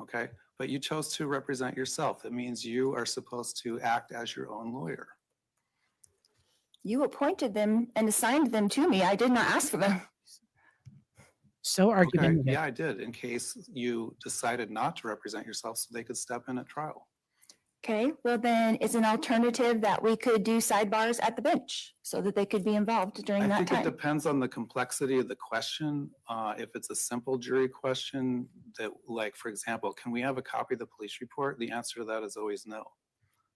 okay? But you chose to represent yourself. It means you are supposed to act as your own lawyer. You appointed them and assigned them to me. I did not ask for them. So Okay, argumentative. yeah, I did, in case you decided not to represent yourself so they could step in at trial. Okay, well then is an alternative that we could do sidebars at the bench so that they could be involved during I that think it time. depends on the complexity of the question. If it's a simple jury question that, like, for example, can we have a copy of the police report? The answer to that is always no.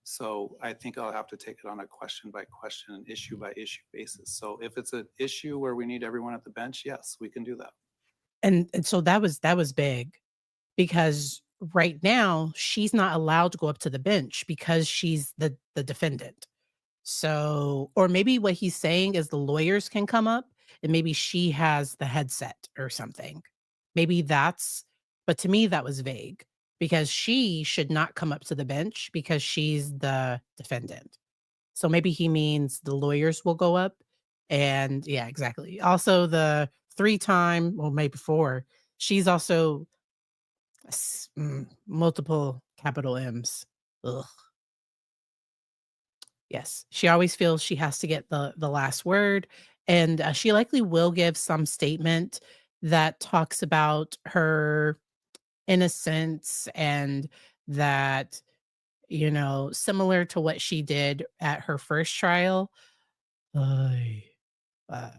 So I think I'll have to take it on a question by question and issue by issue basis. So if it's an issue where we need everyone at the bench, yes, we can do that. And so that was big, because right now she's not allowed to go up to the bench because she's the defendant. So, or maybe what he's saying is the lawyers can come up and maybe she has the headset or something. Maybe that's, but to me that was vague, because she should not come up to the bench because she's the defendant. So maybe he means the lawyers will go up. And yeah, exactly. Also the 3-time, well, maybe 4, she's also multiple capital M's. Ugh. Yes, she always feels she has to get the last word, And she likely will give some statement that talks about her innocence and that, similar to what she did at her first trial. I, uh,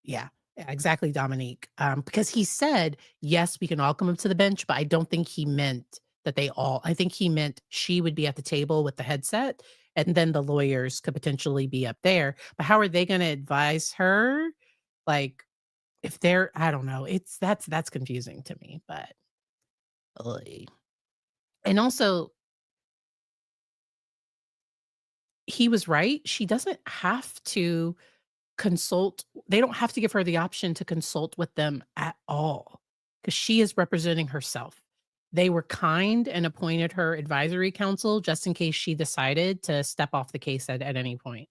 yeah, exactly, Dominique. Because he said, yes, we can all come up to the bench, but I don't think he meant that I think he meant she would be at the table with the headset and then the lawyers could potentially be up there. But how are they going to advise her? Like, if they're, I don't know. That's confusing to me, but, ugh. And also, he was right. She doesn't have to consult. They don't have to give her the option to consult with them at all because she is representing herself. They were kind and appointed her advisory council just in case she decided to step off the case at any point.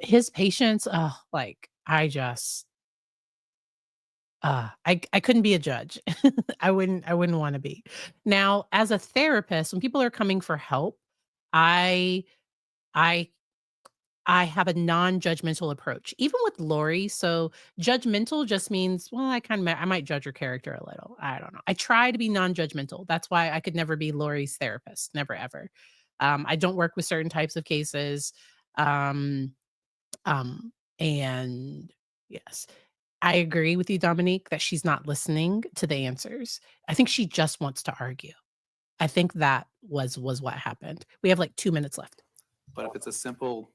His patience, like I couldn't be a judge. I wouldn't want to be. Now, as a therapist, when people are coming for help, I I I have a non-judgmental approach, even with Lori. So judgmental just means, well, I might judge her character a little. I don't know. I try to be non-judgmental. That's why I could never be Lori's therapist. Never ever. I don't work with certain types of cases. Um, and yes, I agree with you, Dominique, that she's not listening to the answers. I think she just wants to argue. I think that was what happened. We have like 2 minutes left. But if it's a simple,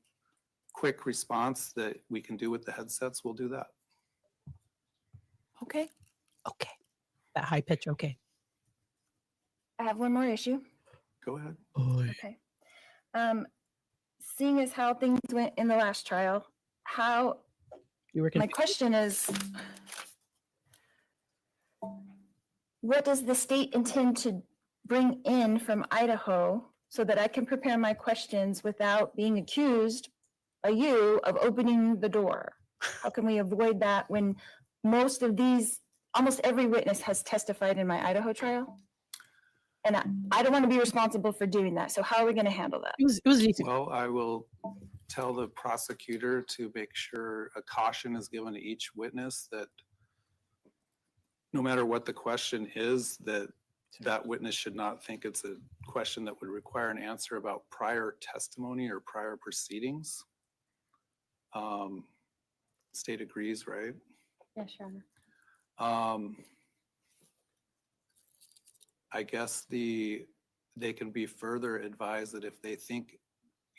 quick response that we can do with the headsets, we'll do that. Okay. Okay. That high pitch, okay. I have one more issue. Go ahead. Okay. Seeing as how things went in the last trial, You were my confused. question is, what does the state intend to bring in from Idaho so that I can prepare my questions without being accused by you of opening the door? How can we avoid that when almost every witness has testified in my Idaho trial? And I don't want to be responsible for doing that. So how are we going to handle that? It was easy. Well, I will tell the prosecutor to make sure a caution is given to each witness that no matter what the question is, that witness should not think it's a question that would require an answer about prior testimony or prior proceedings. State agrees, right? Yes, Your Honor. I guess they can be further advised that if they think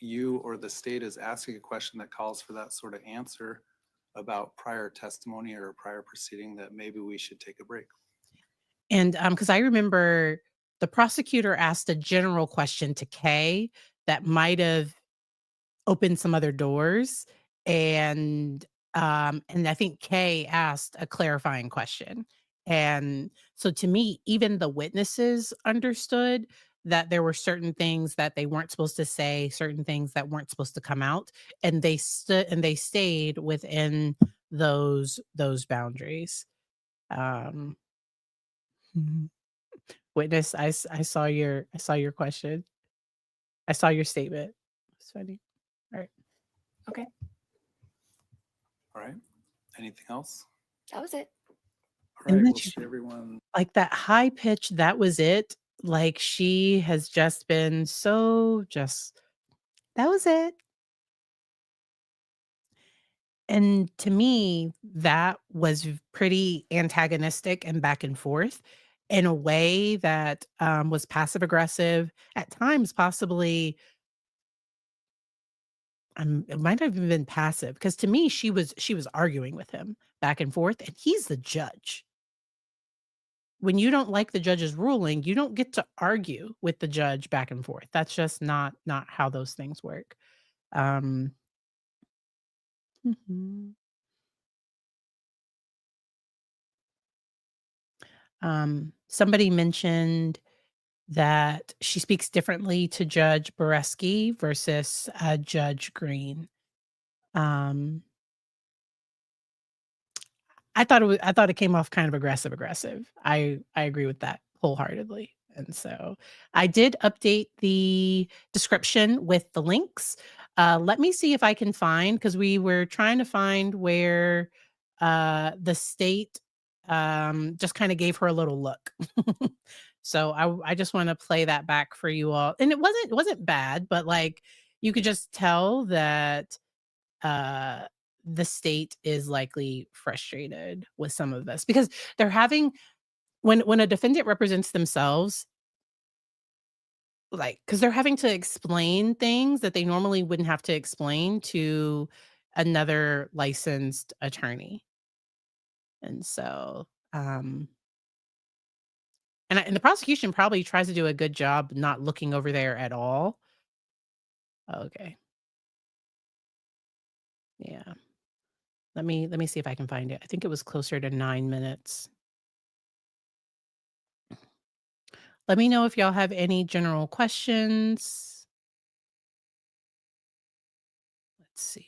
you or the state is asking a question that calls for that sort of answer about prior testimony or a prior proceeding, that maybe we should take a break. And because I remember the prosecutor asked a general question to Kay that might have opened some other doors. And I think Kay asked a clarifying question. And so to me, even the witnesses understood that there were certain things that they weren't supposed to say, certain things that weren't supposed to come out, and they stood and they stayed within those boundaries. Um, mhm. Witness, I saw your question. I saw your statement. It's funny. All right. Okay, All right. Anything else? that was it. All And right. then We'll see everyone. like that high pitch, that was it. Like she has just been that was it. And to me, that was pretty antagonistic and back and forth in a way that was passive aggressive, at times possibly. It might have even been passive because to me, she was arguing with him back and forth, and he's the judge. When you don't like the judge's ruling, you don't get to argue with the judge back and forth. That's just not how those things work. Um, mhm. Somebody mentioned that she speaks differently to Judge Boreski versus Judge Green. Um, I thought it came off kind of aggressive. I agree with that wholeheartedly. And so I did update the description with the links. Let me see if I can find, because we were trying to find where the state just kind of gave her a little look. So I just want to play that back for you all. And it wasn't bad, but like you could just tell that uh the state is likely frustrated with some of this because they're having when a defendant represents themselves, like, because they're having to explain things that they normally wouldn't have to explain to another licensed attorney. And so, and the prosecution probably tries to do a good job not looking over there at all. Okay. Yeah. Let me see if I can find it. I think it was closer to 9 minutes. Let me know if y'all have any general questions. Let's see.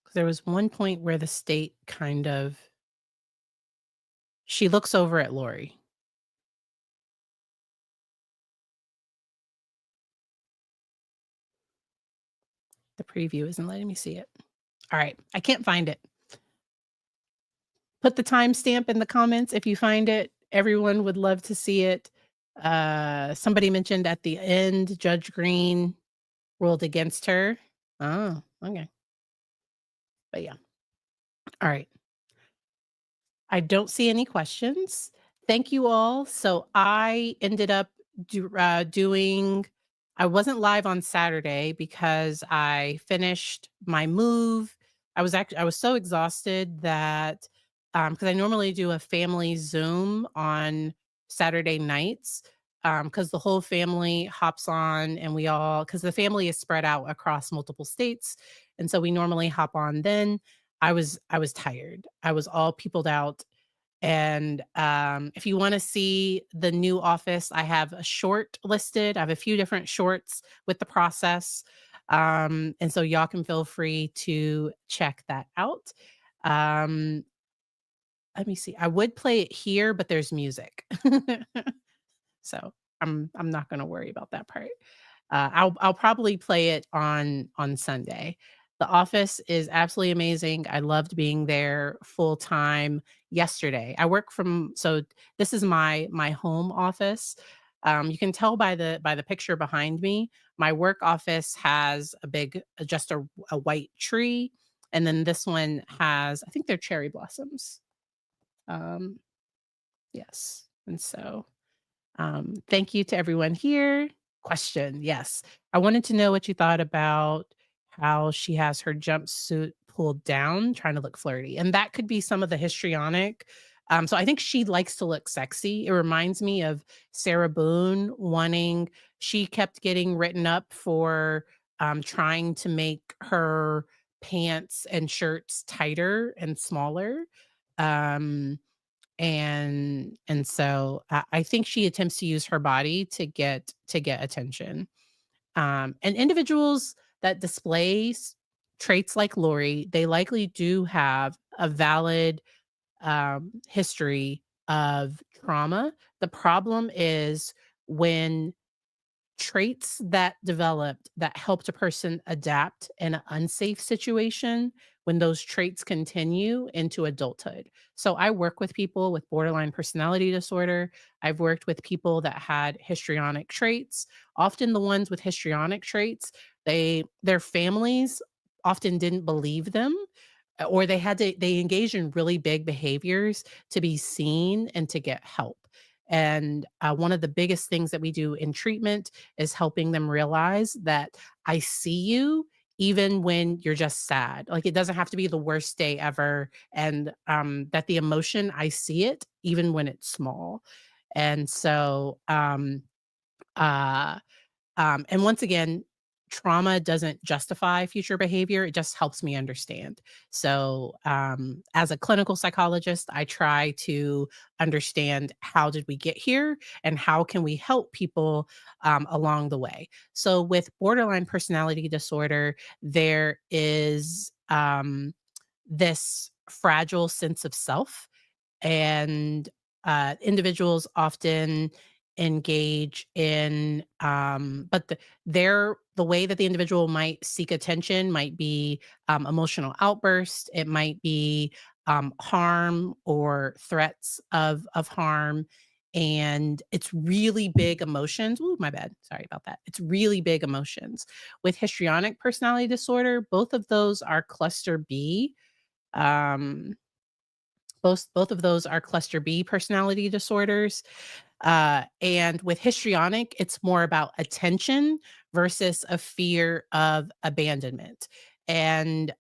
'Cause there was one point where the state kind of she looks over at Lori. The preview isn't letting me see it. All right, I can't find it. Put the timestamp in the comments if you find it. Everyone would love to see it. Somebody mentioned at the end, Judge Green ruled against her. Oh, okay. But yeah. All right. I don't see any questions. Thank you all. So I ended up doing, I wasn't live on Saturday because I finished my move. I was so exhausted that, because I normally do a family Zoom on Saturday nights, because the whole family hops on and because the family is spread out across multiple states. And so we normally hop on then. I was tired. I was all peopled out. And if you want to see the new office, I have a short listed. I have a few different shorts with the process. And so y'all can feel free to check that out. Um, Let me see. I would play it here, but there's music. So I'm not gonna worry about that part. I'll probably play it on Sunday. The Office is absolutely amazing. I loved being there full time yesterday. I work from so this is my home office. You can tell by the picture behind me. My work office has a big just a white tree, and then this one has I think they're cherry blossoms. Um, yes, and so thank you to everyone here. Question, yes. I wanted to know what you thought about how she has her jumpsuit pulled down, trying to look flirty. And that could be some of the histrionic. So I think she likes to look sexy. It reminds me of Sarah Boone she kept getting written up for trying to make her pants and shirts tighter and smaller. Um, and so I think she attempts to use her body to get attention. And individuals that displays traits like Lori, they likely do have a valid history of trauma. The problem is when traits that developed that helped a person adapt in an unsafe situation when those traits continue into adulthood. So I work with people with borderline personality disorder. I've worked with people that had histrionic traits. Often the ones with histrionic traits, their families often didn't believe them or they engaged in really big behaviors to be seen and to get help. And one of the biggest things that we do in treatment is helping them realize that I see you even when you're just sad. Like it doesn't have to be the worst day ever. And that the emotion, I see it even when it's small. And so, uh, and once again, trauma doesn't justify future behavior. It just helps me understand. So, as a clinical psychologist, I try to understand how did we get here and how can we help people along the way. So, with borderline personality disorder, there is this fragile sense of self, and individuals often engage in the way that the individual might seek attention might be emotional outburst. It might be harm or threats of harm, and it's really big emotions. Ooh, my bad, sorry about that. It's really big emotions. With histrionic personality disorder, both of those are cluster B. um both of those are cluster B personality disorders. And with histrionic, it's more about attention versus a fear of abandonment. And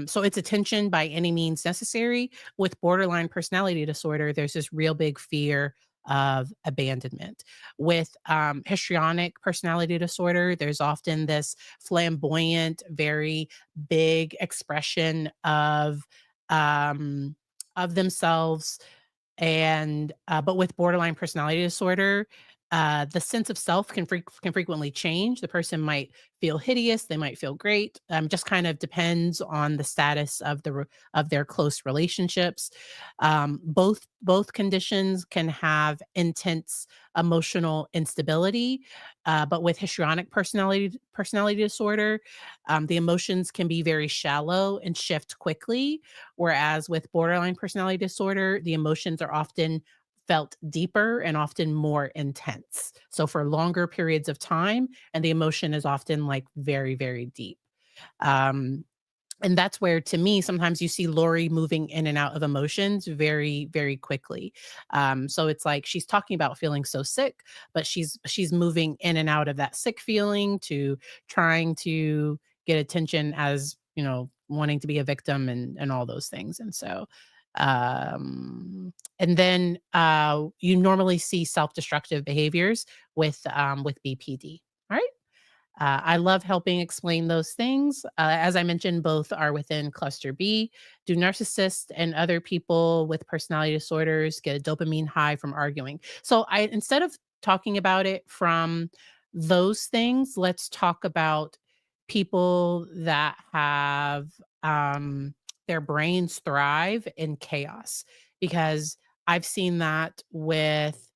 so it's attention by any means necessary. With borderline personality disorder, there's this real big fear of abandonment. With histrionic personality disorder, there's often this flamboyant, very big expression um, of themselves. And but with borderline personality disorder, the sense of self can frequently change. The person might feel hideous, they might feel great. Just kind of depends on the status of of their close relationships. Both conditions can have intense emotional instability, but with histrionic personality disorder, the emotions can be very shallow and shift quickly. Whereas with borderline personality disorder, the emotions are often felt deeper and often more intense. So for longer periods of time, and the emotion is often like very, very deep. Um, and that's where, to me, sometimes you see Lori moving in and out of emotions very, very quickly. So it's like she's talking about feeling so sick, but she's moving in and out of that sick feeling to trying to get attention, as wanting to be a victim, and all those things. And so, and then you normally see self-destructive behaviors with BPD. All right. I love helping explain those things. As I mentioned, both are within cluster B. Do narcissists and other people with personality disorders get a dopamine high from arguing? So instead of talking about it from those things, let's talk about people that have their brains thrive in chaos, because I've seen that with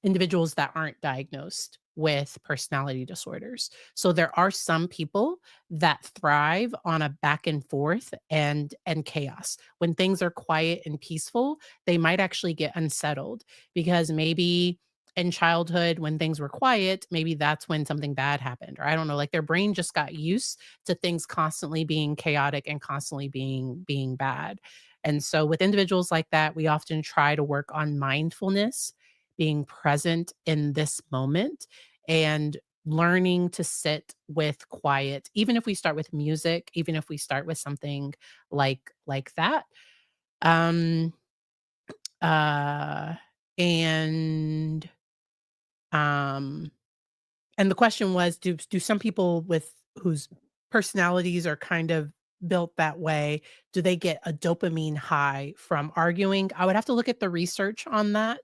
individuals that aren't diagnosed with personality disorders. So there are some people that thrive on a back and forth and chaos. When things are quiet and peaceful, they might actually get unsettled, because maybe in childhood when things were quiet, maybe that's when something bad happened, or I don't know, like their brain just got used to things constantly being chaotic and constantly being bad. And so with individuals like that, we often try to work on mindfulness, being present in this moment, and learning to sit with quiet, even if we start with music, even if we start with something like that. um uh and um and the question was, do some people with whose personalities are kind of built that way, do they get a dopamine high from arguing? I would have to look at the research on that.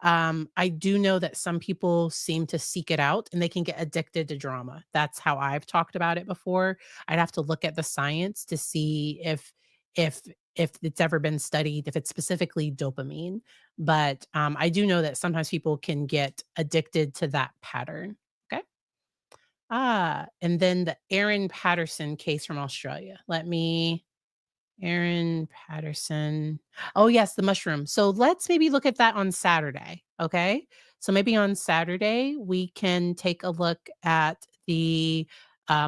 I do know that some people seem to seek it out and they can get addicted to drama. That's how I've talked about it before. I'd have to look at the science to see if if it's ever been studied, if it's specifically dopamine. But I do know that sometimes people can get addicted to that pattern. Okay. And then the Aaron Patterson case from Australia. Aaron Patterson. Oh, yes, the mushroom. So let's maybe look at that on Saturday. Okay. So maybe on Saturday, we can take a look at the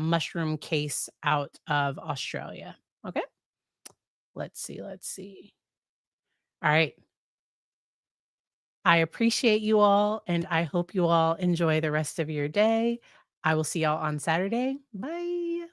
mushroom case out of Australia. Okay. Let's see. Let's see. All right. I appreciate you all, and I hope you all enjoy the rest of your day. I will see y'all on Saturday. Bye.